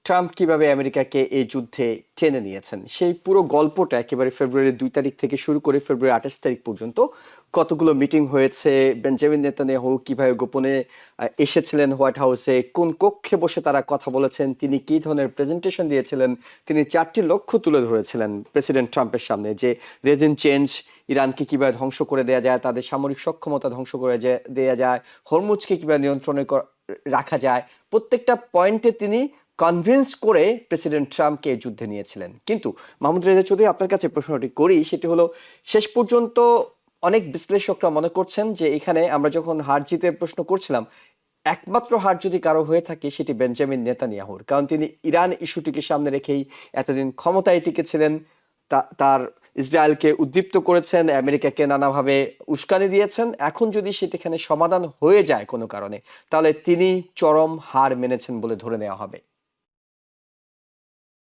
Speaker 1: ট্রাম্প কিভাবে আমেরিকাকে এই যুদ্ধে টেনে নিয়েছেন সেই পুরো গল্পটা একেবারে ফেব্রুয়ারি 2 তারিখ থেকে শুরু করে ফেব্রুয়ারি 28 তারিখ পর্যন্ত কতগুলো মিটিং হয়েছে, বেঞ্জামিন নেতানিয়াহু কিভাবে গোপনে এসেছিলেন হোয়াইট হাউসে, কোন কক্ষে বসে তারা কথা বলেছেন, তিনি কী ধরনের প্রেজেন্টেশন দিয়েছিলেন, তিনি 4টি লক্ষ্য তুলে ধরেছিলেন প্রেসিডেন্ট ট্রাম্পের সামনে, যে রেজিম চেঞ্জ, ইরানকে কিভাবে ধ্বংস করে দেওয়া যায়, তাদের সামরিক সক্ষমতা ধ্বংস করে দেওয়া যায়, হরমুজকে কিভাবে নিয়ন্ত্রণে রাখা যায়, প্রত্যেকটা পয়েন্টে তিনি কনভিন্স করে প্রেসিডেন্ট ট্রাম্পকে এই যুদ্ধে নিয়েছিলেন। কিন্তু মাহমুদ রেজা চৌধুরী, আপনার কাছে প্রশ্নটি করি, সেটি হলো শেষ পর্যন্ত অনেক বিশ্লেষকরা মনে করছেন যে এখানে আমরা যখন হার জিতের প্রশ্ন করছিলাম, একমাত্র হার যদি কারো হয়ে থাকে সেটি বেঞ্জামিন নেতানিয়াহুর, কারণ তিনি ইরান ইস্যুটিকে সামনে রেখেই এতদিন ক্ষমতায় টিকেছিলেন, তার ইসরায়েলকে উদ্দীপ্ত করেছেন, আমেরিকাকে নানাভাবে উস্কানি দিয়েছেন। এখন যদি সেটিখানে সমাধান হয়ে যায় কোনো কারণে, তাহলে তিনি চরম হার মেনেছেন বলে ধরে নেওয়া হবে।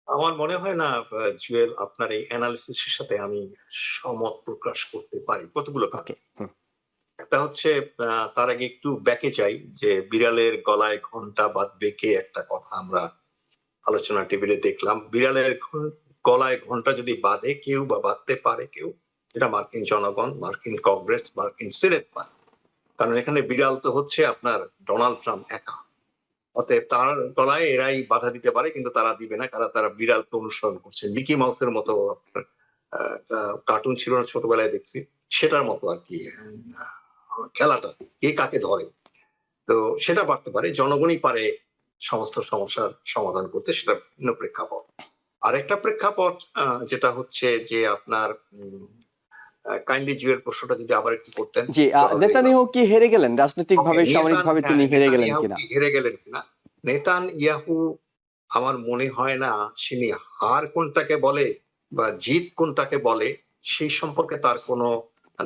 Speaker 3: আমার মনে হয় না জুয়েল, আপনার এই অ্যানালিসিসের সাথে আমি সমত প্রকাশ করতে পারি কতগুলো কারণ। একটা হচ্ছে তার আগে একটু ব্যাকে যাই, যে বিড়ালের গলায় ঘন্টা বাঁধবে কে, একটা কথা আমরা আলোচনা টেবিলে দেখলাম। বিড়ালের গলায় ঘন্টা যদি বাঁধে কেউ বা বাঁধতে পারে কেউ, এটা মার্কিন জনগণ, মার্কিন কংগ্রেস, মার্কিন সিনেট পারে। কারণ এখানে বিড়াল তো হচ্ছে আপনার ডোনাল্ড ট্রাম্প একা, অতএব তার গলায় এরাই বাধা দিতে পারে, কিন্তু তারা দিবে না, কারণ তারা বিড়ালকে অনুসরণ করছে। মিকি মাউসের মতো কার্টুন ছিল না ছোটবেলায়, দেখছি সেটার মতো আর কি খেলাটা, কে কাকে ধরে। তো সেটা পারতে পারে, জনগণই পারে সমস্ত সমস্যার সমাধান করতে, সেটা ভিন্ন প্রেক্ষাপট। আরেকটা প্রেক্ষাপট যেটা হচ্ছে যে আপনার কাইন্ডলি জুয়েল প্রশ্নটা যদি আবার একটু করতেন।
Speaker 1: জি, নেতানিয়াহু কি হেরে গেলেন রাজনৈতিকভাবে, সামরিকভাবে তিনি হেরে গেলেন কিনা?
Speaker 3: হেরে গেলেন কিনা নেতানিয়াহু, আমার মনে হয় না তিনি হার কোনটাকে বলে বা জিত কোনটাকে বলে সেই সম্পর্কে তার কোনো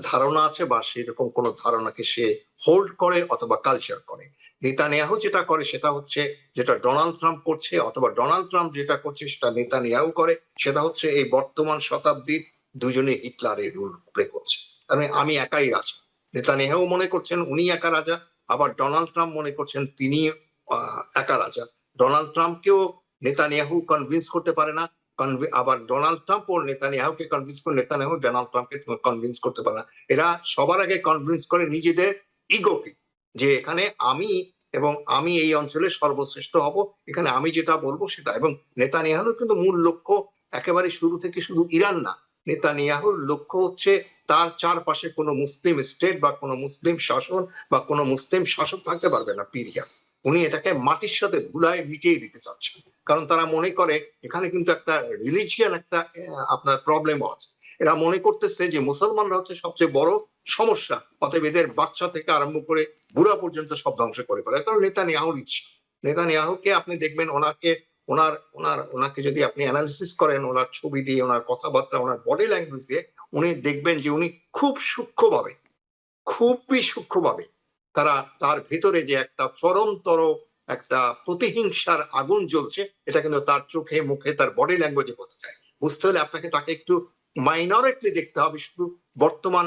Speaker 3: ধারণা আছে, বা সেরকম কোনো ধারণাকে সে হোল্ড করে অথবা কালচার করে। নেতানিয়াহু যেটা করে সেটা হচ্ছে যেটা ডোনাল্ড ট্রাম্প করছে, অথবা ডোনাল্ড ট্রাম্প যেটা করছে সেটা নেতানিয়াহু করে, সেটা হচ্ছে এই বর্তমান শতাব্দীর দুজনে হিটলারের রুল প্লে করছে। মানে আমি একাই রাজা, নেতানিয়াহু মনে করছেন উনি একা রাজা, আবার ডোনাল্ড ট্রাম্প মনে করছেন তিনি একা রাজা। ডোনাল্ড ট্রাম্পকেও নেতানিয়াহু কনভিন্স করতে পারে না, আবার ডোনাল্ড ট্রাম্প ও নেতানিয়াহুকে কনভিন্স করে, নেতানিয়াহু ডোনাল্ড ট্রাম্পকে কনভিন্স করতে পারে না। এরা সবার আগে কনভিন্স করে নিজেদের ইগোকে, যে এখানে আমি এবং আমি এই অঞ্চলে সর্বশ্রেষ্ঠ হব, এখানে আমি যেটা বলবো সেটা। এবং নেতানিয়াহুর কিন্তু মূল লক্ষ্য একেবারে শুরু থেকে শুধু ইরান না, নেতানিয়াহুর লক্ষ্য হচ্ছে তার চারপাশে কোনো মুসলিম স্টেট বা কোনো মুসলিম শাসন বা কোনো মুসলিম শাসক থাকতে পারবে না, পিরিয়ড। উনি এটাকে মাটির সাথে ধুলায় মিটিয়ে দিতে চাচ্ছেন, কারণ তারা মনে করে এখানে কিন্তু একটা রিলিজিয়ান একটা আপনার প্রবলেমও আছে। এরা মনে করতেছে যে মুসলমানরা হচ্ছে সবচেয়ে বড় সমস্যা, অতএব এদের বাচ্চা থেকে আরম্ভ করে বুড়া পর্যন্ত সব ধ্বংস করে ফেলে। কারণ নেতানিয়াহুর ইচ্ছা, নেতানিয়াহুকে আপনি দেখবেন ওনাকে যদি আপনি অ্যানালিসিস করেন, ওনার ছবি দিয়ে, ওনার কথাবার্তা, ওনার বডি ল্যাঙ্গুয়েজ দিয়ে, উনি দেখবেন যে উনি খুবই সূক্ষ্মভাবে তার ভেতরে যে একটা চরমতর একটা প্রতিহিংসার আগুন জ্বলছে, এটা কিন্তু তার চোখে মুখে তার বডি ল্যাঙ্গুয়েজে বোঝা যায়। বুঝতে হলে আপনাকে তাকে একটু মাইনরিটি দেখতে হবে, শুধু বর্তমান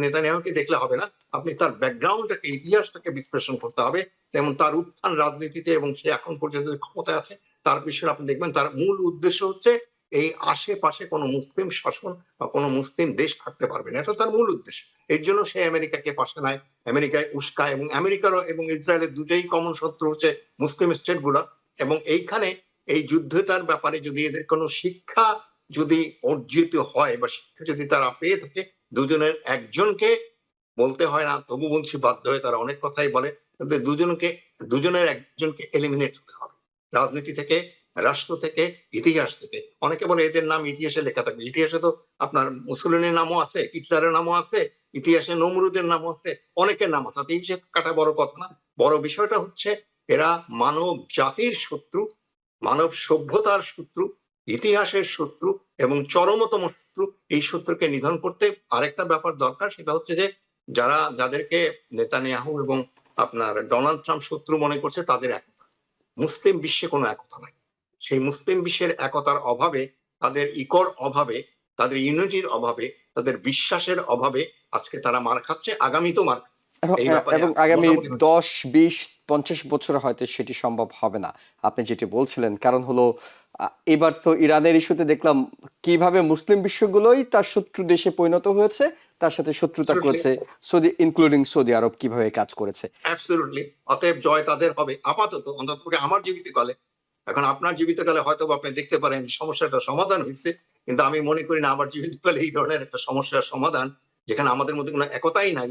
Speaker 3: নেতানিয়াহুকে দেখলে হবে না, আপনি তার ব্যাকগ্রাউন্ডটাকে, ইতিহাসটাকে বিশ্লেষণ করতে হবে। যেমন তার উত্থান রাজনীতিতে এবং সে এখন পর্যন্ত ক্ষমতায় আছে, তার বিষয়ে আপনি দেখবেন তার মূল উদ্দেশ্য হচ্ছে এই আশেপাশে কোনো মুসলিম শাসন বা কোনো মুসলিম দেশ থাকতে পারবে না, এটা তার মূল উদ্দেশ্য। এর জন্য সে আমেরিকাকে পাশে নেয়, আমেরিকায় উস্কায়, এবং আমেরিকারও এবং ইসরায়েলের দুটোই কমন শত্রু হচ্ছে মুসলিম স্টেট গুলা। এবং এইখানে এই যুদ্ধটার ব্যাপারে যদি এদের কোনো শিক্ষা যদি অর্জিত হয় বা শিক্ষা যদি তারা পেয়ে থাকে, দুজনের একজনকে বলতে হয় না, তবু বলছি বাধ্য হয়ে, তারা অনেক কথাই বলে, কিন্তু দুজনের একজনকে এলিমিনেট হতে হবে, রাজনীতি থেকে, রাষ্ট্র থেকে, ইতিহাস থেকে। অনেকে বলে এদের নাম ইতিহাসে লেখা থাকবে, ইতিহাসে তো আপনার মুসলিনের নামও আছে, হিটলারের নামও আছে, ইতিহাসে নমরুদের নামও আছে, অনেকের নাম আছে, এই হিসেবে কাটা বড় কথা না। বড় বিষয়টা হচ্ছে এরা মানব জাতির শত্রু, মানব সভ্যতার শত্রু, ইতিহাসের শত্রু এবং চরমতম শত্রু। এই শত্রুকে নিধন করতে আরেকটা ব্যাপার দরকার, সেটা হচ্ছে যে যাদেরকে নেতানিয়াহু এবং আপনার ডোনাল্ড ট্রাম্প শত্রু মনে করছে, তাদের একতা, মুসলিম বিশ্বে কোনো একতা নাই। সেই মুসলিম বিশ্বের একতার অভাবে, তাদের ইকর অভাবে তাদের ইউনিটির অভাবে, তাদের বিশ্বাসের অভাবে আজকে তারা মার খাচ্ছে, আগামী তো মার এই ব্যাপারে
Speaker 1: এবং আগামী
Speaker 3: মোটামুটি
Speaker 1: 10, 20, 50 বছর হয়তো সেটি সম্ভব হবে না, আপনি যেটি বলছিলেন। কারণ হলো এবার তো ইরানের ইস্যুতে দেখলাম কিভাবে মুসলিম বিশ্বগুলোই তার শত্রু দেশে পরিণত হয়েছে, তার সাথে শত্রুতা করেছে সৌদি, ইনক্লুডিং সৌদি আরব কিভাবে কাজ করেছে।
Speaker 3: অ্যাবসলিউটলি। অতএব জয় তাদের হবে আপাতত, অন্ততপক্ষে আমার জীবিতকালে। এখন আপনার জীবিতকালে হয়তো আপনি দেখতে পারেন সমস্যাটা সমাধান হয়েছে, কিন্তু আমি মনে করি না আমার জীবিতকালে এই ধরনের একটা সমস্যার সমাধান, যেখানে আমাদের মধ্যে কোনো একতাই নাই।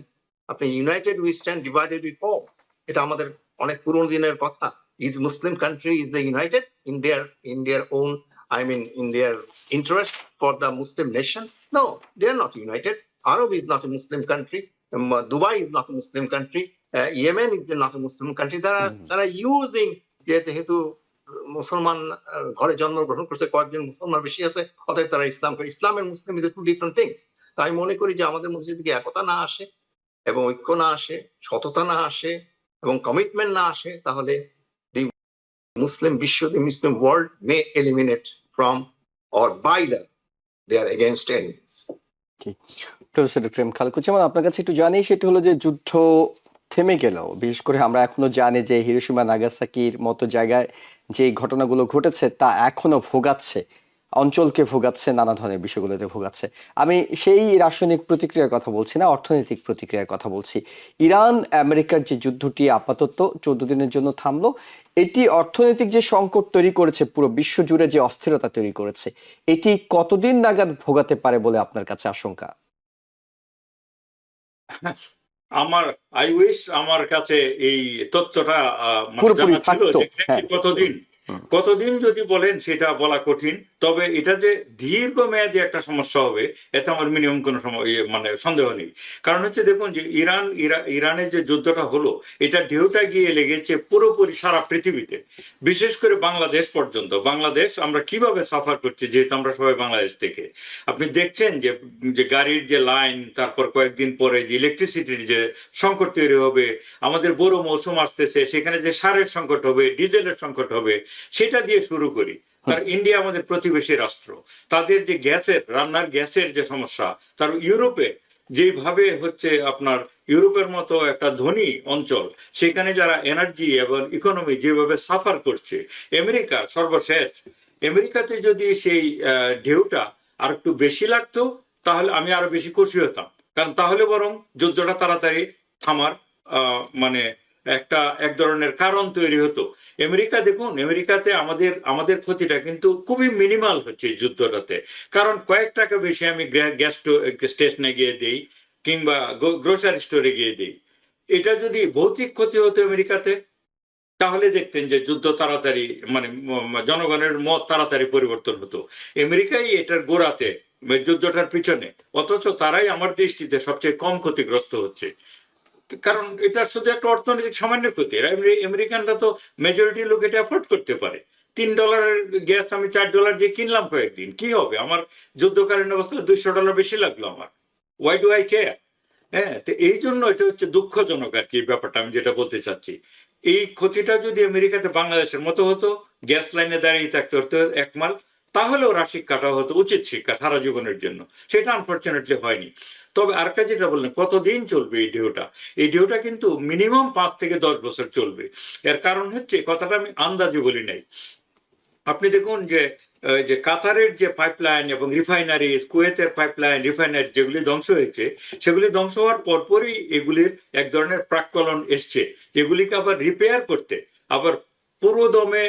Speaker 3: আপনি united we stand, divided we fall, এটা আমাদের অনেক পুরনো দিনের কথা। Is Muslim country is the united in their own, I mean in their interest for the Muslim nation? No, they are not united. Arab is not a Muslim country. Dubai is not a Muslim country. Yemen is not a Muslim country. They are using যেহেতু মুসলমান ঘরে জন্মগ্রহণ করছে, কয়েকজন মুসলমান বেশি আছে, অতএব তারা ইসলাম করে। Islam and Muslim is two different things. তাই মনে করি যে আমাদের মধ্যে যদি একতা না আসে এবং ঐক্য না আসে, সততা না আসে এবং কমিটমেন্ট না আসে, তাহলে Muslim বিশ্ব, the Muslim world may eliminate from or by they are against enemies.
Speaker 1: Professor doctor M Khalequzzaman, আপনার কাছে একটু জানি, সেটা হলো যে যুদ্ধ থেমে গেল, বিশেষ করে আমরা এখনো জানি যে হিরোশিমা নাগাসাকির মতো জায়গায় যে ঘটনাগুলো ঘটেছে তা এখনো ভোগাচ্ছে, অঞ্চলকে ভোগাচ্ছে, নানা ধরনের বিষয়গুলোতে ভোগাচ্ছে। আমি সেই রাসায়নিক প্রতিক্রিয়ার কথা বলছি না, অর্থনৈতিক প্রতিক্রিয়ার কথা বলছি। ইরান আমেরিকার যে যুদ্ধটি আপাতত 14 দিনের জন্য থামলো, এটি অর্থনৈতিক যে সংকট তৈরি করেছে, পুরো বিশ্ব জুড়ে যে অস্থিরতা তৈরি করেছে, এটি কতদিন নাগাদ ভোগাতে পারে বলে আপনার কাছে আশঙ্কা?
Speaker 2: আমার কাছে এই তথ্যটা
Speaker 1: পুরোপুরি
Speaker 2: জানা ছিল
Speaker 1: থাকতো।
Speaker 2: যে কতদিন যদি বলেন সেটা বলা কঠিন। তবে এটা যে দীর্ঘমেয়াদী একটা সমস্যা হবে এতে আমার মিনিমাম কোনো সন্দেহ নেই। কারণ হচ্ছে দেখুন যে ইরানের যে যুদ্ধটা হলো, এটা ঢেউটা গিয়ে লেগেছে পুরোপুরি সারা পৃথিবীতে, বিশেষ করে বাংলাদেশ পর্যন্ত। বাংলাদেশ আমরা কিভাবে সাফার করছি, যেহেতু আমরা সবাই বাংলাদেশ থেকে। আপনি দেখছেন যে গাড়ির যে লাইন, তারপর কয়েকদিন পরে যে ইলেকট্রিসিটির যে সংকট তৈরি হবে, আমাদের বড় মৌসুম আসতেছে, সেখানে যে সারের সংকট হবে, ডিজেলের সংকট হবে, সেটা দিয়ে শুরু করি। তার ইন্ডিয়া আমাদের প্রতিবেশী রাষ্ট্র, তাদের যে রান্নার গ্যাসের যে সমস্যা, তার ইউরোপে যেভাবে হচ্ছে আপনার ইউরোপের মতো একটা ধনী অঞ্চল, সেখানে যারা এনার্জি এবং ইকোনমি যেভাবে সাফার করছে, আমেরিকা সর্বশেষ, আমেরিকাতে যদি সেই ঢেউটা আর একটু বেশি লাগতো তাহলে আমি আরো বেশি খুশি হতাম। কারণ তাহলে বরং যুদ্ধটা তাড়াতাড়ি থামার এক ধরনের কারণ তৈরি হতো। দেখুন আমেরিকাতে আমাদের ক্ষতিটা কিন্তু খুবই মিনিমাল হচ্ছে যুদ্ধটাতে। কারণ কয়েক টাকা বেশি আমি গ্যাস স্টেশনে গিয়ে দেই কিংবা গ্রোসারি স্টোরে গিয়ে দেই। এটা যদি ভৌতিক ক্ষতি হতো আমেরিকাতে, তাহলে দেখতেন যে যুদ্ধ তাড়াতাড়ি জনগণের মত তাড়াতাড়ি পরিবর্তন হতো। আমেরিকাই এটার গোড়াতে, যুদ্ধটার পিছনে, অথচ তারাই আমার দৃষ্টিতে সবচেয়ে কম ক্ষতিগ্রস্ত হচ্ছে। কারণ এটা শুধু একটা অর্থনৈতিক সামান্য ক্ষতি। আমেরিকানরা তো মেজরিটি লোক এটা অ্যাফোর্ড করতে পারে। $3 গ্যাস আমি $4 দিয়ে কিনলাম কয়েকদিন, কি হবে? আমার যুদ্ধকালীন অবস্থায় $200 বেশি লাগলো আমার। Why do eye care? হ্যাঁ, তো এই জন্য এটা হচ্ছে দুঃখজনক আর কি ব্যাপারটা, আমি যেটা বলতে চাচ্ছি। এই ক্ষতিটা যদি আমেরিকাতে বাংলাদেশের মতো হতো, গ্যাস লাইনে দাঁড়িয়ে থাকতে হতো 1 মাইল, তাহলে ওরা শিক্ষাটা হতো উচিত শিক্ষা সারা জীবনের জন্য। সেটা আনফর্চুনেটলি হয়নি। তবে আরেকটা যেটা বললেন, কতদিন চলবে এই ঢেউটা কিন্তু মিনিমাম 5 থেকে 10 বছর চলবে। এর কারণ হচ্ছে, কথাটা আমি আন্দাজে বলি নাই, আপনি দেখুন যে কাতারের যে পাইপলাইন এবং রিফাইনারি, কুয়েতের পাইপলাইন, রিফাইনারি যেগুলি ধ্বংস হয়েছে, সেগুলি ধ্বংস হওয়ার পরপরই এগুলির এক ধরনের প্রাক্কলন এসছে, যেগুলিকে আবার রিপেয়ার করতে, আবার পুরো দমে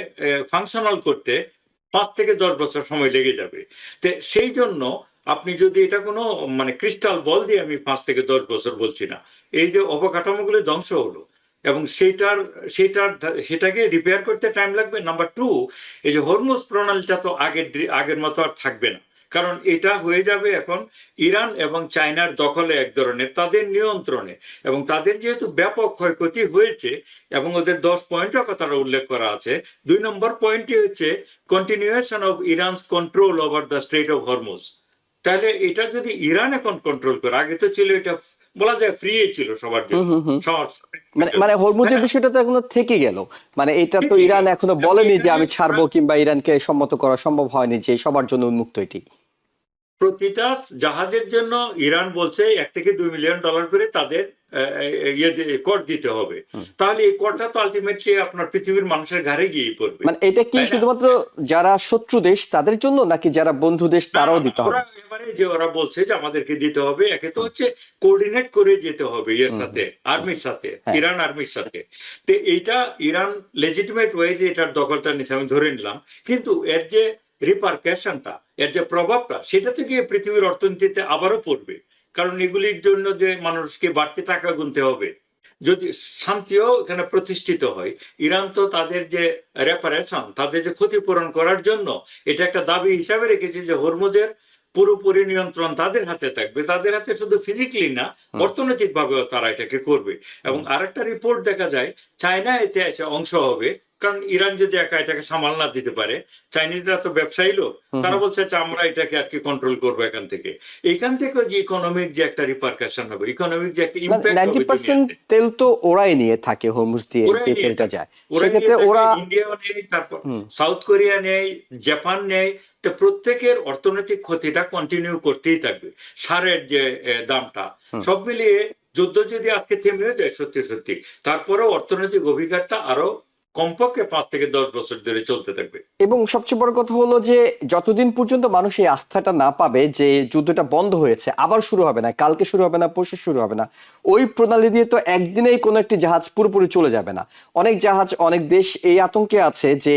Speaker 2: ফাংশনাল করতে 5 থেকে 10 বছর সময় লেগে যাবে। তো সেই জন্য আপনি যদি এটা কোনো ক্রিস্টাল বল দিয়ে আমি 5 থেকে 10 বছর বলছি না, এই যে অবকাঠামোগুলি ধ্বংস হলো এবং সেটাকে রিপেয়ার করতে টাইম লাগবে। নাম্বার 2, এই যে হরমুজ প্রণালীটা তো আগের মতো আর থাকবে না, কারণ এটা হয়ে যাবে এখন ইরান এবং চায়নার দখলে, এক ধরনের তাদের নিয়ন্ত্রণে। এবং তাদের যেহেতু ব্যাপক ক্ষয়ক্ষতি হয়েছে এবং ওদের 10 পয়েন্টের কথা উল্লেখ করা আছে, 2 নম্বর পয়েন্টটি হচ্ছে continuation of ইরানস control over the strait of Hormuz. তাহলে এটা যদি ইরান এখন কন্ট্রোল করে, আগে তো ছিল এটা বলা যায় ফ্রি ছিল সবার জন্য,
Speaker 1: হরমুজের বিষয়টা তো এখনো থেকে গেল। এটা তো ইরান এখনো বলেনি যে আমি ছাড়বো, কিংবা ইরানকে সম্মত করা সম্ভব হয়নি যে সবার জন্য উন্মুক্ত এটি।
Speaker 2: প্রতিটা জাহাজের জন্য ইরান বলছে $1 থেকে $2 মিলিয়ন করে তাদের কর দিতে হবে। তাহলে এই করটা তো আলটিমেটলি আপনার পৃথিবীর মানুষের ঘাড়ে গিয়ে পড়বে,
Speaker 1: মানে এটা কি
Speaker 2: তাই না?
Speaker 1: শুধুমাত্র যারা শত্রু দেশ তাদের জন্য, নাকি যারা বন্ধু দেশ তারাও দিতে হবে?
Speaker 2: ওরা এবারে যে ওরা বলছে যে আমাদেরকে দিতে হবে, একে তো হচ্ছে কোঅর্ডিনেট করে যেতে হবে এর সাথে, আর্মির সাথে,
Speaker 1: হ্যাঁ।
Speaker 2: ইরান আর্মির সাথে। তো এইটা ইরান লেজিটিমেট ওয়েতে এটার দখলটা নিছে, আমি ধরে নিলাম, কিন্তু এর যে রিপারকেশনটা, এর যে প্রভাবটা, সেটা থেকে পৃথিবীর অর্থনীতিতে আবারও পড়বে। কারণ এগুলির জন্য যে মানুষকে বাড়তি টাকা গুনতে হবে, যদি শান্তিও এখানে প্রতিষ্ঠিত হয়, ইরান তো তাদের যে রেপারেশন, তাদের যে ক্ষতিপূরণ করার জন্য এটা একটা দাবি হিসাবে রেখেছে যে হরমুজের পুরোপুরি নিয়ন্ত্রণ তাদের হাতে থাকবে। তাদের হাতে শুধু ফিজিক্যালি না, অর্থনৈতিক ভাবেও তারা এটাকে করবে। এবং আরেকটা রিপোর্ট দেখা যায় চায়না এতে অংশ হবে, কারণ ইরান যদি একা এটাকে সামাল না দিতে পারে, চাইনিজরা তো ব্যবসায়ী লোক, তারা বলছে যে আমরা এটাকে আর কি কন্ট্রোল করবো এখান থেকে। এইখান থেকে যে ইকোনমিক যে একটা রিপারকাশন হবে, ইকোনমিক যে একটা ইম্প্যাক্ট হবে
Speaker 1: 90%
Speaker 2: দুনিয়াতে,
Speaker 1: তেল তো ওরাই নিয়ে থাকে, হরমুজ দিয়ে
Speaker 2: ওরাই
Speaker 1: যে
Speaker 2: নিয়ে
Speaker 1: তেলটা
Speaker 2: থাকে।
Speaker 1: যায়,
Speaker 2: ওরাই
Speaker 1: সেক্ষেত্রে
Speaker 2: নিয়ে থাকে,
Speaker 1: ওরা
Speaker 2: ইন্ডিয়াও নেই, তারপর সাউথ কোরিয়া নেই, জাপান নেই। তো প্রত্যেকের অর্থনৈতিক ক্ষতিটা কন্টিনিউ করতেই থাকবে। সারের যে দামটা, সব মিলিয়ে যুদ্ধ যদি আজকে থেমে যায় সত্যি সত্যি, তারপরেও অর্থনৈতিক অভিঘাতটা আরো কমপক্ষে 5 থেকে 10 বছর ধরে চলতে থাকবে।
Speaker 1: এবং সবচেয়ে বড় কথা হলো যে যতদিন পর্যন্ত মানুষ এই আস্থাটা না পাবে যে যুদ্ধটা বন্ধ হয়েছে, আবার শুরু হবে না, কালকে শুরু হবে না, পরশু শুরু হবে না, ওই প্রণালী দিয়ে তো একদিনেই কোনো একটি জাহাজ পুরোপুরি চলে যাবে না। অনেক জাহাজ, অনেক দেশ এই আতঙ্কে আছে যে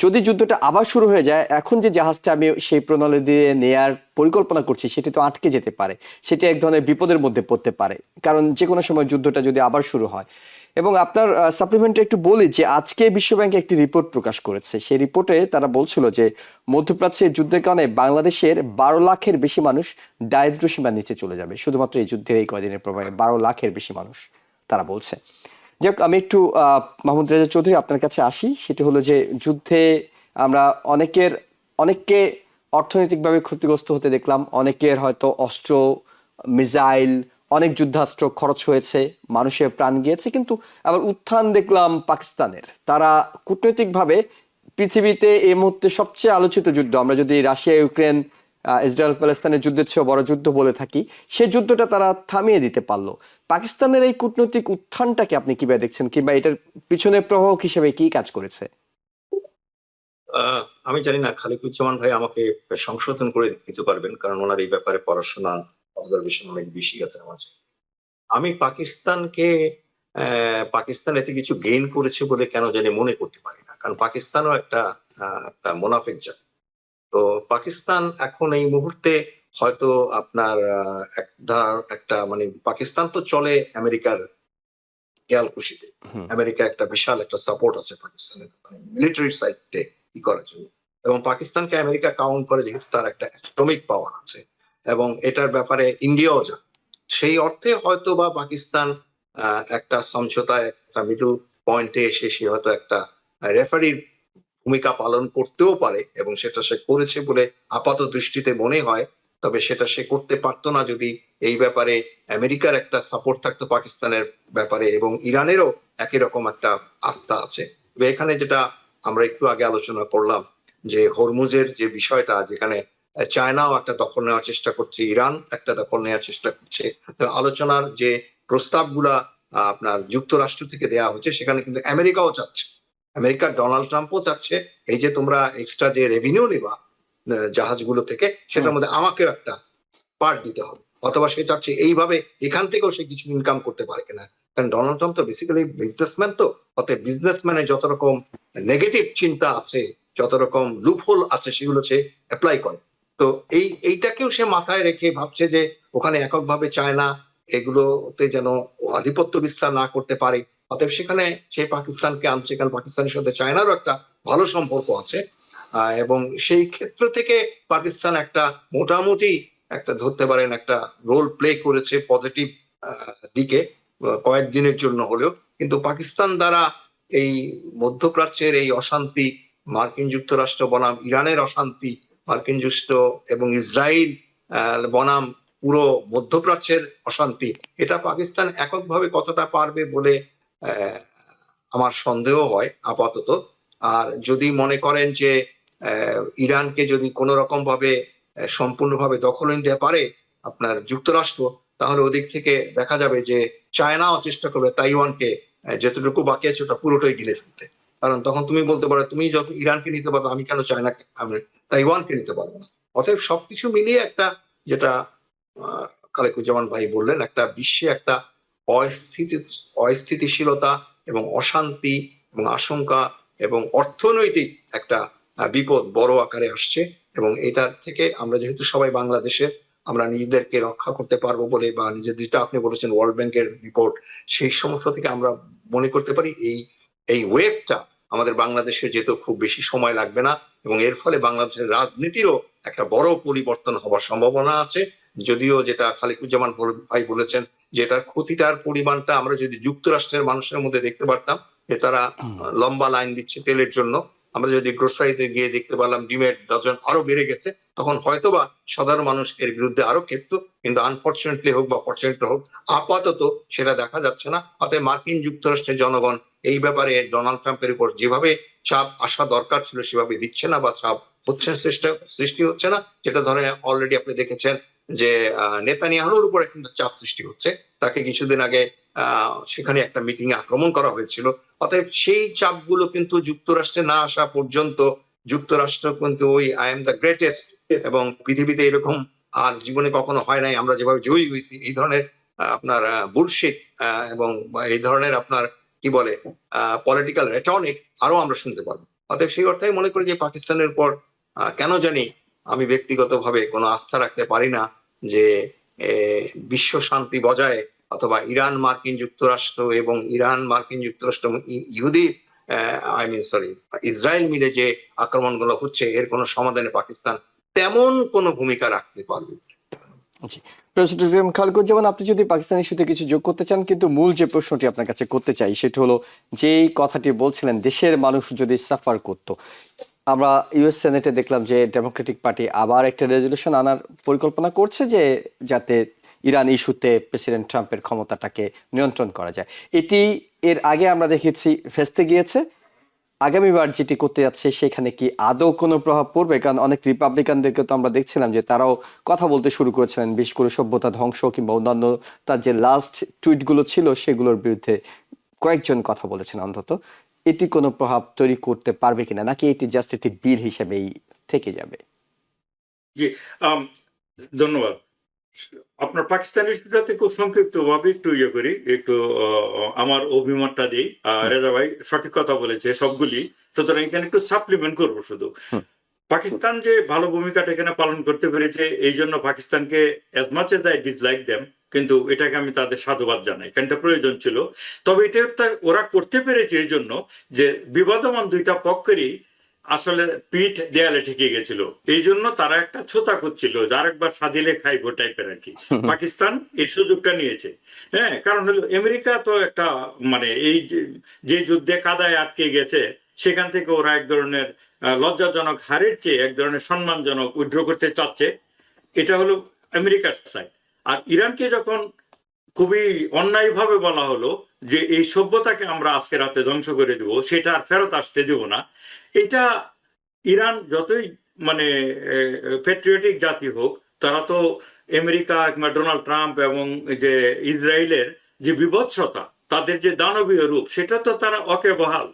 Speaker 1: যদি যুদ্ধটা আবার শুরু হয়ে যায়, এখন যে জাহাজটা আমি সেই প্রণালী দিয়ে নেয়ার পরিকল্পনা করছি সেটি তো আটকে যেতে পারে, সেটি এক ধরনের বিপদের মধ্যে পড়তে পারে, কারণ যে কোনো সময় যুদ্ধটা যদি আবার শুরু হয়। এবং আপনার সাপ্লিমেন্টে একটু বলি যে আজকে বিশ্বব্যাংক একটি রিপোর্ট প্রকাশ করেছে। সেই রিপোর্টে তারা বলছিল যে মধ্যপ্রাচ্যে যুদ্ধের কারণে বাংলাদেশের 12 লাখের বেশি মানুষ দারিদ্র্য সীমার নিচে চলে যাবে, শুধুমাত্র এই যুদ্ধের এই কয়দিনের প্রভাবে 12 লাখের বেশি মানুষ, তারা বলছে। যাক, আমি একটু মাহমুদ রেজা চৌধুরী আপনার কাছে আসি। সেটি হলো যে যুদ্ধে আমরা অনেককে অর্থনৈতিকভাবে ক্ষতিগ্রস্ত হতে দেখলাম, অনেকের হয়তো অস্ত্র, মিসাইল, অনেক যুদ্ধাস্ত্র খরচ হয়েছে, মানুষের প্রাণ গিয়েছে, কিন্তু আবার উত্থান দেখলাম পাকিস্তানের। তারা কূটনৈতিকভাবে পৃথিবীতে এই মুহূর্তে সবচেয়ে আলোচিত যুদ্ধ, আমরা যদি রাশিয়া ইউক্রেন ইসরায়েল প্যালেস্তাইনের যুদ্ধের চেয়েও বড় যুদ্ধ বলে থাকি, সেই যুদ্ধটা তারা থামিয়ে দিতে পারলো। পাকিস্তানের এই কূটনৈতিক উত্থানটাকে আপনি কিভাবে দেখছেন, কিংবা এটার পিছনে প্রভাবক হিসেবে কি কাজ করেছে?
Speaker 3: আমি জানি না, খালিকুজ্জামান ভাই আমাকে সংশোধন করে দিতে পারবেন, কারণ ওনার এই ব্যাপারে পড়াশোনা, অবজারভেশন অনেক বেশি আছে আমার চেয়ে। আমি পাকিস্তান এতে কিছু গেইন করেছে বলে কেন জানি মনে করতে পারি না, কারণ পাকিস্তানও একটা মোনাফেক জাতি। তো পাকিস্তান এখন এই মুহূর্তে হয়তো আপনার একটা মানে পাকিস্তান তো চলে আমেরিকার খেয়াল খুশিতে। আমেরিকা একটা বিশাল একটা সাপোর্ট আছে পাকিস্তানের মিলিটারি সাইডে কি করার জন্য, এবং পাকিস্তানকে আমেরিকা কাউন্ট করে যেহেতু তার একটা অ্যাটমিক পাওয়ার আছে, এবং এটার ব্যাপারে ইন্ডিয়াও জানে। সেই অর্থে হয়তো বা পাকিস্তান একটা সমঝোতায়, একটা মিডল পয়েন্টে এসে সে হয়তো একটা রেফারির ভূমিকা পালন করতেও পারে, এবং সেটা সে করেছে বলে আপাত দৃষ্টিতে মনে হয়। তবে সেটা সে করতে পারতো না যদি এই ব্যাপারে আমেরিকার একটা সাপোর্ট থাকতো পাকিস্তানের ব্যাপারে, এবং ইরানেরও একই রকম একটা আস্থা আছে। এখানে যেটা আমরা একটু আগে আলোচনা করলাম যে হরমুজের যে বিষয়টা, যেখানে চায়নাও একটা দখল নেওয়ার চেষ্টা করছে, ইরান একটা দখল নেওয়ার চেষ্টা করছে, আলোচনার যে প্রস্তাবগুলা আপনার যুক্তরাষ্ট্র থেকে দেওয়া হচ্ছে, সেখানে কিন্তু আমেরিকাও চাচ্ছে, আমেরিকার ডোনাল্ড ট্রাম্পও চাচ্ছে এই যে তোমরা এক্সট্রা যে রেভিনিউ নিবা জাহাজগুলো থেকে, সেটার মধ্যে আমাকেও একটা পার্ট দিতে হবে, অথবা সে চাচ্ছে এইভাবে এখান থেকেও সে কিছু ইনকাম করতে পারে কিনা। কারণ ডোনাল্ড ট্রাম্প তো বেসিক্যালি বিজনেসম্যান, তো অতএব বিজনেসম্যানের যত রকম নেগেটিভ চিন্তা আছে, যত রকম লুপহোল আছে, সেগুলো সে অ্যাপ্লাই করে। তো এইটাকেও সে মাথায় রেখে ভাবছে যে ওখানে এককভাবে চায়না এগুলোতে যেন আধিপত্য বিস্তার না করতে পারে, অতএব সেখানে সে পাকিস্তানকে আনছে, কারণ পাকিস্তানের সাথে চায়নারও একটা ভালো সম্পর্ক আছে, এবং সেই ক্ষেত্র থেকে পাকিস্তান একটা মোটামুটি একটা ধরতে পারেন একটা রোল প্লে করেছে পজিটিভ দিকে, কয়েকদিনের জন্য হলেও। কিন্তু পাকিস্তান দ্বারা এই মধ্যপ্রাচ্যের এই অশান্তি, মার্কিন যুক্তরাষ্ট্র বনাম ইরানের অশান্তি, মার্কিন যুক্তরাষ্ট্র এবং ইসরায়েল বনাম পুরো মধ্যপ্রাচ্যের অশান্তি, এটা পাকিস্তান এককভাবে কতটা পারবে বলে আমার সন্দেহ হয় আপাতত। আর যদি মনে করেন যে ইরানকে যদি কোনো রকম ভাবে সম্পূর্ণভাবে দখল নিতে পারে আপনার যুক্তরাষ্ট্র, তাহলে ওদিক থেকে দেখা যাবে যে চায়নাও চেষ্টা করবে তাইওয়ানকে যতটুকু বাকি আছে ওটা পুরোটাই গিলে ফেলতে। কারণ তখন তুমি বলতে পারো, তুমি যখন ইরানকে নিতে পারো, আমি কেন চায়নাকে, আমি তাইওয়ানকে নিতে পারবো না? অতএব সবকিছু মিলিয়ে একটা, যেটা খালেকুজ্জামান ভাই বললেন, একটা বিশ্বে একটা অস্থিতিশীলতা এবং অশান্তি এবং আশঙ্কা এবং অর্থনৈতিক একটা বিপদ বড় আকারে আসছে। এবং এটার থেকে আমরা যেহেতু সবাই বাংলাদেশের, আমরা নিজেদেরকে রক্ষা করতে পারবো বলে, বা নিজেদের, যেটা আপনি বলেছেন ওয়ার্ল্ড ব্যাংকের রিপোর্ট, সেই সমস্ত থেকে আমরা মনে করতে পারি এই ওয়েভটা আমাদের বাংলাদেশে যেতে খুব বেশি সময় লাগবে না, এবং এর ফলে বাংলাদেশের রাজনীতিরও একটা বড় পরিবর্তন হওয়ার সম্ভাবনা আছে। যদিও যেটা খালেকুজ্জামান ভাই বলেছেন, যেটার ক্ষতিটার পরিমাণটা আমরা যদি যুক্তরাষ্ট্রের মানুষের মধ্যে দেখতে পারতাম, যে তারা লম্বা লাইন দিচ্ছে তেলের জন্য, আমরা যদি গ্রোসারিতে গিয়ে দেখতে পারলাম ডিমের ডজন আরো বেড়ে গেছে, তখন হয়তোবা সাধারণ মানুষ এর বিরুদ্ধে আরো ক্ষেপ্ত। কিন্তু আনফর্চুনেটলি হোক বা ফর্চুনেটলি হোক, আপাতত সেটা দেখা যাচ্ছে না। অতএব মার্কিন যুক্তরাষ্ট্রের জনগণ এই ব্যাপারে ডোনাল্ড ট্রাম্পের উপর যেভাবে চাপ আসা দরকার ছিল সেভাবে দিচ্ছে না, বা চাপ হচ্ছে সৃষ্টি হচ্ছে না। যেটা ধরেন অলরেডি আপনি দেখেছেন যে নেতানিয়াহুর উপরে কিন্তু চাপ সৃষ্টি হচ্ছে। তাকে কিছুদিন আগে সেখানে একটা মিটিং এ আক্রমণ করা হয়েছিল। অতএব সেই চাপগুলো কিন্তু যুক্তরাষ্ট্রে না আসা পর্যন্ত যুক্তরাষ্ট্র কিন্তু ওই আই এম দ্য গ্রেটেস্ট, এবং পৃথিবীতে এরকম আর জীবনে কখনো হয় নাই, আমরা যেভাবে জয়ী হয়েছি, এই ধরনের আপনার বুলশিট এবং এই ধরনের আপনার কি বলে পলিটিক্যাল রেটনিক আরো আমরা শুনতে পারবো। অতএব সেই অর্থে মনে করি যে পাকিস্তানের পর কেন জানি আমি ব্যক্তিগতভাবে কোনো আস্থা রাখতে পারি না যে বিশ্ব শান্তি বজায়, অথবা ইরান মার্কিন যুক্তরাষ্ট্র এবং ইরান মার্কিন যুক্তরাষ্ট্র এবং ইহুদি ইসরায়েল মিলে যে আক্রমণগুলো হচ্ছে, এর কোনো সমাধানে পাকিস্তান তেমন কোনো ভূমিকা রাখতে পারবে।
Speaker 1: জি, প্রেসিডেন্ট খালেকুজ্জামান, আপনি যদি পাকিস্তান ইস্যুতে কিছু যোগ করতে চান, কিন্তু মূল যে প্রশ্নটি আপনার কাছে করতে চাই সেটা হলো, যেই কথাটি বলছিলেন দেশের মানুষ যদি সাফার করতো, আমরা ইউএস সেনেটে দেখলাম যে ডেমোক্রেটিক পার্টি আবার একটা রেজলিউশন আনার পরিকল্পনা করছে, যে যাতে ইরান ইস্যুতে প্রেসিডেন্ট ট্রাম্পের ক্ষমতাটাকে নিয়ন্ত্রণ করা যায়। এটি এর আগে আমরা দেখেছি ফেস্তে গিয়েছে। আগামীবার যেটি করতে যাচ্ছে সেখানে কি আদৌ কোনো প্রভাব পড়বে? কারণ অনেক রিপাবলিকানদেরকে তো আমরা দেখছিলাম যে তারাও কথা বলতে শুরু করেছিলেন, বিশেষ করে সভ্যতা ধ্বংস কিংবা অন্যান্য তার যে লাস্ট টুইটগুলো ছিল সেগুলোর বিরুদ্ধে কয়েকজন কথা বলেছেন অন্তত। এটি কোনো প্রভাব তৈরি করতে পারবে কিনা, নাকি এটি জাস্ট একটি বিল হিসেবেই থেকে যাবে?
Speaker 2: জি, ধন্যবাদ। আপনার পাকিস্তানের ইস্যুটাতে খুব সংক্ষিপ্ত ভাবে একটু ইয়ে করি, একটু আমার অভিমতটা দিই। রেজা ভাই সঠিক কথা বলেছে সবগুলি, সুতরাং এখানে একটু সাপ্লিমেন্ট করবো শুধু। পাকিস্তান যে ভালো ভূমিকাটা এখানে পালন করতে পেরেছে, এই জন্য পাকিস্তানকে as much as I dislike them, কিন্তু এটাকে আমি তাদের সাধুবাদ জানাই, কারণ এটা প্রয়োজন ছিল। তবে এটা ওরা করতে পেরেছে এই জন্য যে বিবাদমান দুইটা পক্ষেরই আসলে পিঠ দেয়ালে ঠেকে গেছিল, এই জন্য তারা একটা ছোতা করছিল যে আরেকবার সাদিলে খাইব টাইপের আর কি। পাকিস্তান এই সুযোগটা নিয়েছে। হ্যাঁ, কারণ হলো আমেরিকা তো একটা মানে এই যে যুদ্ধে কাদায় আটকে গেছে, সেখান থেকে ওরা এক ধরনের লজ্জাজনক হারের চেয়ে এক ধরনের সম্মানজনক উইথড্র করতে চাচ্ছে। এটা হলো আমেরিকার সাইড। আর ইরানকে যখন খুবই অন্যায়ভাবে বলা হলো যে এই সভ্যতাকে আমরা আজকে রাতে ধ্বংস করে দেব, সেটা আর ফেরত আসতে দেব না, এটা ইরান যতই মানে প্যাট্রিয়টিক জাতি হোক, তারা তো আমেরিকা কিংবা ডোনাল্ড ট্রাম্প এবং যে ইসরায়েলের যে বিভৎসতা, তাদের যে দানবীয় রূপ, সেটা তো তারা অকেবহাল।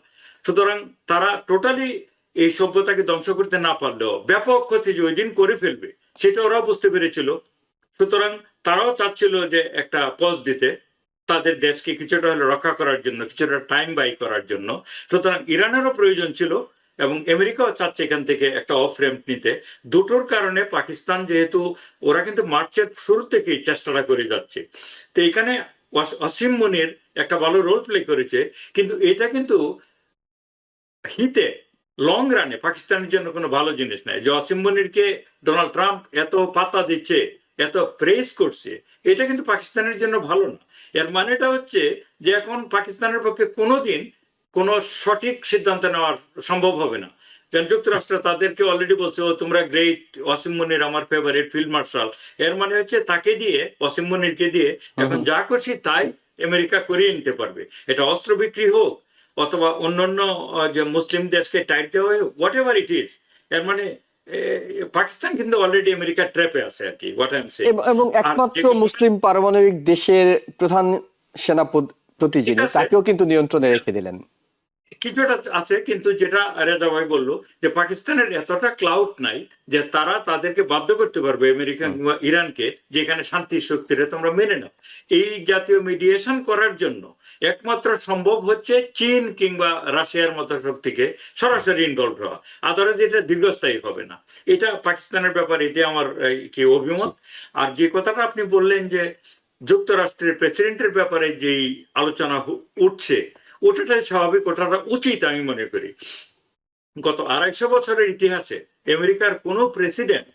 Speaker 2: সুতরাং তারা টোটালি এই সভ্যতাকে ধ্বংস করতে না পারলেও ব্যাপক ক্ষতি যে ওই দিন করে ফেলবে, সেটা ওরা বুঝতে পেরেছিল। সুতরাং তারাও চাচ্ছিল যে একটা পজ দিতে, তাদের দেশকে কিছুটা হলে রক্ষা করার জন্য, কিছুটা টাইম বাই করার জন্য। সুতরাং ইরানেরও প্রয়োজন ছিল এবং আমেরিকাও চাচ্ছে এখান থেকে একটা অফ র্যাম্প নিতে। দুটোর কারণে পাকিস্তান, যেহেতু ওরা কিন্তু মার্চের শুরু থেকেই চেষ্টাটা করে যাচ্ছে, তো এখানে অসীম মুনির একটা ভালো রোল প্লে করেছে। কিন্তু এটা কিন্তু হিতে লং রানে পাকিস্তানের জন্য কোনো ভালো জিনিস নাই। যে অসীম মুনিরকে ডোনাল্ড ট্রাম্প এত পাতা দিচ্ছে, এত প্রেস করছে, এটা কিন্তু পাকিস্তানের জন্য ভালো না। এর মানেটা হচ্ছে যে এখন পাকিস্তানের পক্ষে কোনোদিন কোনো সঠিক সিদ্ধান্ত নেওয়া সম্ভব হবে না। কারণ যুক্তরাষ্ট্র তাদেরকে অলরেডি বলছে, ও তোমরা গ্রেট, অসীম মুনির আমার ফেভারিট ফিল্ড মার্শাল। এর মানে হচ্ছে তাকে দিয়ে, অসীম মুনিরকে দিয়ে এখন যা করছি তাই আমেরিকা করিয়ে নিতে পারবে। এটা অস্ত্র বিক্রি হোক অথবা অন্যান্য যে মুসলিম দেশকে টাইট দেওয়া হোক, হোয়াট এভার ইট ইজ। এর মানে পাকিস্তান কিন্তু অলরেডি আমেরিকার ট্র্যাপে আছে আর কি, হোয়াট আই এম সেইং।
Speaker 1: এবং একমাত্র মুসলিম পারমাণবিক দেশের প্রধান সেনাপতি
Speaker 2: ঠিক
Speaker 1: যিনি
Speaker 2: আছে,
Speaker 1: তাকেও কিন্তু নিয়ন্ত্রণে রেখে দিলেন।
Speaker 2: কিছুটা আছে, কিন্তু যেটা রেজা ভাই বললো যে পাকিস্তানের এতটা ক্লাউড নাই যে তারা তাদেরকে বাধ্য করতে পারবে আমেরিকা কিংবা ইরানকে যে এখানে শান্তি শক্তিরে তোমরা মেনে নাও। এই জাতীয় মিডিয়েশন করার জন্য একমাত্র সম্ভব হচ্ছে চীন কিংবা রাশিয়ার মতো শক্তিকে সরাসরি ইনভলভ হওয়া, আদারওয়াইজ এটা দীর্ঘস্থায়ী হবে না। এটা পাকিস্তানের ব্যাপারে এটা আমার কি অভিমত। আর যে কথাটা আপনি বললেন যে যুক্তরাষ্ট্রের প্রেসিডেন্টের ব্যাপারে যেই আলোচনা উঠছে, ওটাটাই স্বাভাবিক, ওটাটা উচিত আমি মনে করি। গত 250 বছরের ইতিহাসে আমেরিকার কোন প্রেসিডেন্ট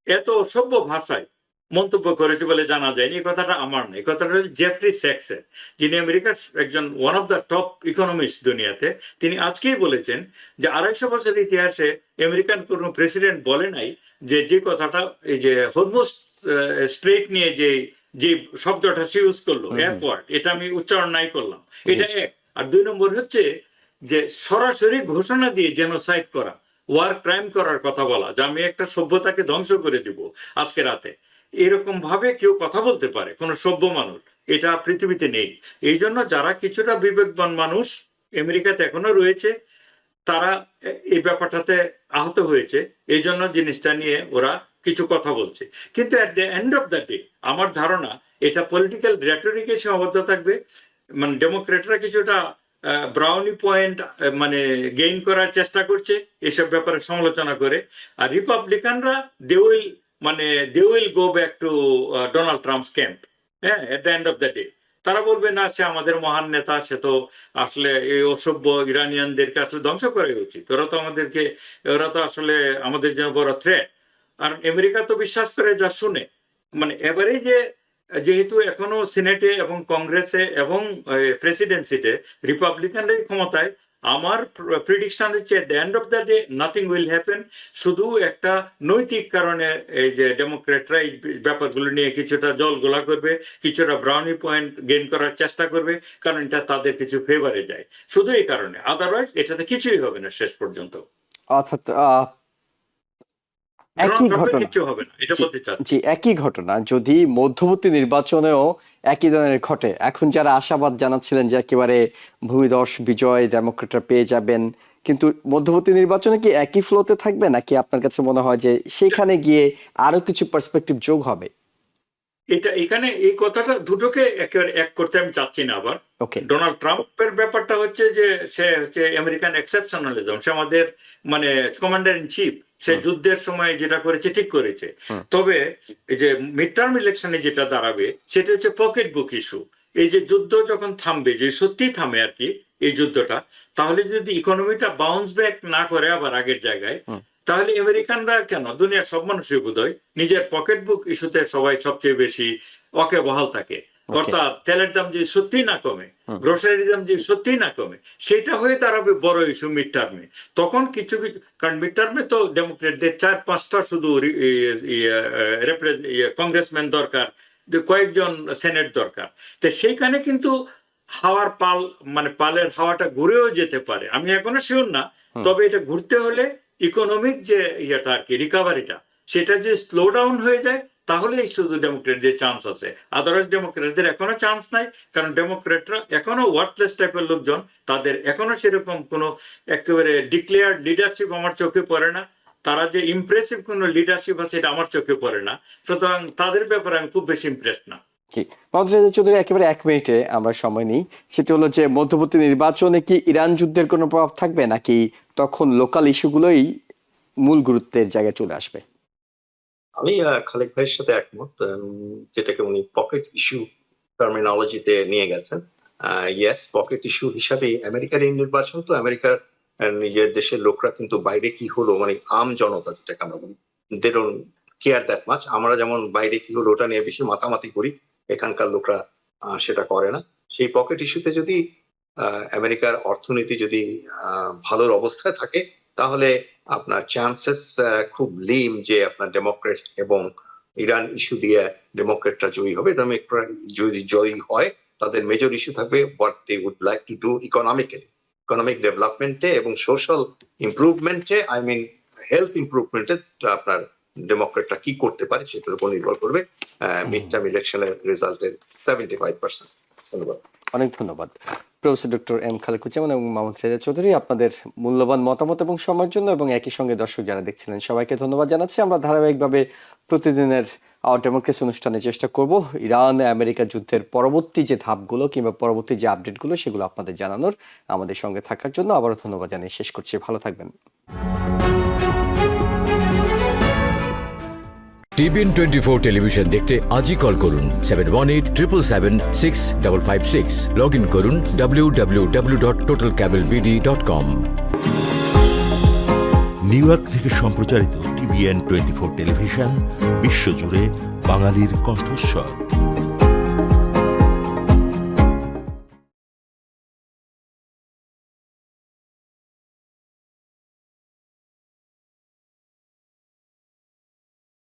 Speaker 2: এত অসভ্য ভাষায় মন্তব্য করেছে বলে জানা যায়নি। এই কথাটা আমার না, এই কথাটা হচ্ছে জেফ্রি স্যাক্সের, যিনি আমেরিকার একজন one of the top economist দুনিয়াতে। তিনি আজকেই বলেছেন যে 250 বছরের ইতিহাসে আমেরিকান কোন প্রেসিডেন্ট বলে নাই যে যে কথাটা এই যে হরমুজ স্ট্রেট নিয়ে যে শব্দটা সে ইউজ করলো এয়ারপোর্ট, এটা আমি উচ্চারণ নাই করলাম, এটা এক। আর 2 নম্বর হচ্ছে যে সরাসরি ঘোষণা দিয়ে জেনোসাইড করা, ওয়ার ক্রাইম করার কথা বলা, যে আমি একটা সভ্যতাকে ধ্বংস করে দিব আজকে রাতে, এরকম ভাবে কেউ কথা বলতে পারে কোন সভ্য মানুষ? এটা পৃথিবীতে নেই। এই জন্য যারা কিছুটা বিবেকবান মানুষ আমেরিকাতে এখনো রয়েছে, তারা এই ব্যাপারটাতে আহত হয়েছে, এই জন্য জিনিসটা নিয়ে ওরা কিছু কথা বলছে। কিন্তু at the end of the day আমার ধারণা এটা পলিটিক্যাল রেটরিকে সীমাবদ্ধ থাকবে। মানে ডেমোক্রেটরা কিছুটা ব্রাউনি পয়েন্ট মানে গেইন করার চেষ্টা করছে এসব ব্যাপারে সমালোচনা করে, আর রিপাবলিকানরা they will go back to Donald Trump's camp. হ্যাঁ, at the end of the day তারা বলবে না, সে আমাদের মহান নেতা, সে তো আসলে এই অসভ্য ইরানিয়ানদেরকে আসলে ধ্বংস করা উচিত, ওরা তো আসলে আমাদের জন্য বড় থ্রেট। আর আমেরিকা তো বিশ্বাস করে যা শুনে, মানে এবারে যেহেতু এখনো সিনেটে এবং কংগ্রেসে এবং প্রেসিডেন্সিতে রিপাবলিকানরাই ক্ষমতায়, আমার প্রিডিকশন হচ্ছে এট the end of the day nothing will happen. শুধু একটা নৈতিক কারণে এই যে ডেমোক্রেটরা এই ব্যাপারগুলো নিয়ে কিছুটা জল গোলা করবে, কিছুটা ব্রাউনি পয়েন্ট গেইন করার চেষ্টা করবে, কারণ এটা তাদের কিছু ফেভারে যায়, শুধু এই কারণে। আদারওয়াইজ এটাতে কিছুই হবে না শেষ পর্যন্ত,
Speaker 1: অর্থাৎ একই ঘটনা,
Speaker 2: কিছু হবে না, এটা বলতে চাচ্ছি।
Speaker 1: জি একই ঘটনা যদি মধ্যবর্তী নির্বাচনেও একই ধরনের ঘটে, এখন যারা আশাবাদ জানাচ্ছিলেন যে একেবারে ভূমিধস বিজয় ডেমোক্রেটরা পেয়ে যাবেন, কিন্তু মধ্যবর্তী নির্বাচনে কি একই ফ্লোতে থাকবে, নাকি আপনার কাছে মনে হয় যে সেখানে গিয়ে আরো কিছু পার্সপেক্টিভ যোগ হবে?
Speaker 2: এখানে এই কথাটা দুটোকে একেবারে এক করতে আমি চাচ্ছি না আবার। ডোনাল্ড ট্রাম্পের ব্যাপারটা হচ্ছে যে সে হচ্ছে আমেরিকান এক্সেপশনালিজম, সে আমাদের মানে কমান্ডার ইন চিফ, সে যুদ্ধের সময় যেটা করেছে ঠিক করেছে। তবে এই যে মিড টার্ম ইলেকশনে যেটা দাঁড়াবে সেটা হচ্ছে পকেট বুক ইস্যু। এই যে যুদ্ধ যখন থামবে, যে সত্যি থামে আর কি এই যুদ্ধটা, তাহলে যদি ইকোনমিটা বাউন্স ব্যাক না করে আবার আগের জায়গায়, তাহলে আমেরিকানরা কেন, দুনিয়ার সব মানুষই বোধহয় নিজের পকেট বুক ইস্যুতে সবাই সবচেয়ে বেশি ওয়াকিবহাল থাকে। অর্থাৎ তেলের দাম যদি সত্যি না কমে, গ্রোসারির দাম যদি সত্যি না কমে, সেটা হয়ে দাঁড়াবে বড় ইস্যু মিড টার্মে। তখন কিছু কিছু, কারণ মিড টার্মে তো ডেমোক্রেটদের 4-5টা শুধু কংগ্রেসম্যান দরকার, কয়েকজন সেনেট দরকার। তো সেইখানে কিন্তু হাওয়ার পাল মানে পালের হাওয়াটা ঘুরেও যেতে পারে, আমি এখনো শিওর না। তবে এটা ঘুরতে হলে ইকোনমিক যে ইয়েটা আর কি রিকভারিটা, সেটা যে স্লো ডাউন হয়ে যায়, তাহলেই শুধু ডেমোক্রেটদের চান্স আছে। আদারওয়াইজ ডেমোক্রেটদের এখনো চান্স নাই, কারণ ডেমোক্রেটরা এখনো ওয়ার্থলেস টাইপের লোকজন, তাদের এখনো সেরকম কোনো একেবারে ডিক্লেয়ার্ড লিডারশিপ আমার চোখে পড়ে না। তারা যে ইমপ্রেসিভ কোনো লিডারশিপ আছে এটা আমার চোখে পড়ে না, সুতরাং তাদের ব্যাপারে আমি খুব বেশি ইমপ্রেস না।
Speaker 1: জি, মোহাম্মদ রেজা চৌধুরী, একেবারে 1 মিনিটে আমরা সময় নিই। সেটা হলো যে মধ্যবর্তী নির্বাচনে কি ইরান যুদ্ধের কোনো প্রভাব থাকবে, নাকি তখন লোকাল ইস্যুগুলোই মূল গুরুত্বের জায়গায় চলে আসবে?
Speaker 3: আমি খালেক ভাইয়ের সাথে একমত, যেটাকে উনি পকেট ইস্যু টার্মিনোলজিতে নিয়ে গেছেন। ইয়েস, পকেট ইস্যু হিসাবে আমেরিকার এই নির্বাচন তো আমেরিকার নিজের দেশের লোকরা কিন্তু বাইরে কি হলো, মানে আম জনতা যেটাকে আমরা বলি, they don't care that much. আমরা যেমন বাইরে কি হলো ওটা নিয়ে বেশি মাতামাতি করি, এখানকার লোকরা সেটা করে না। সেই পকেট ইস্যুতে যদি আমেরিকার অর্থনীতি যদি ভালো অবস্থায় থাকে, তাহলে আপনার চান্সেস খুব লিম যে আপনার ডেমোক্রেট এবং ইরান ইস্যু দিয়ে ডেমোক্রেটরা জয়ী হবে। যদি জয়ী হয়, তাদের মেজর ইস্যু থাকবে what they would like to do economic ডেভেলপমেন্টে এবং সোশ্যাল ইমপ্রুভমেন্টে। আই মিন হেলথ ইমপ্রুভমেন্টে আপনার ডেমোক্রেটরা কি করতে পারে সেটার উপর নির্ভর করবে মিড টার্ম ইলেকশনের রেজাল্টের 75%। ধন্যবাদ।
Speaker 1: অনেক ধন্যবাদ প্রফেসর ডক্টর এম খালেকুজ্জামান এবং মোহাম্মদ রেজা চৌধুরী, আপনাদের মূল্যবান মতামত এবং সময়ের জন্য, এবং একই সঙ্গে দর্শক যারা দেখছিলেন সবাইকে ধন্যবাদ জানাচ্ছি। আমরা ধারাবাহিকভাবে প্রতিদিনের আওয়ার ডেমোক্রেসি অনুষ্ঠানে চেষ্টা করব ইরান আমেরিকা যুদ্ধের পরবর্তী যে ধাপগুলো কিংবা পরবর্তী যে আপডেটগুলো সেগুলো আপনাদের জানানোর। আমাদের সঙ্গে থাকার জন্য আবারও ধন্যবাদ জানিয়ে শেষ করছি। ভালো থাকবেন।
Speaker 6: TBN 24 টেলিভিশন দেখতে আজই কল করুন 7187776556। লগ ইন করুন www.totalcablebd.com।
Speaker 7: নিউ ইয়র্ক থেকে সম্প্রচারিত TBN 24 টেলিভিশন বিশ্বজুড়ে বাঙালির কণ্ঠস্বর।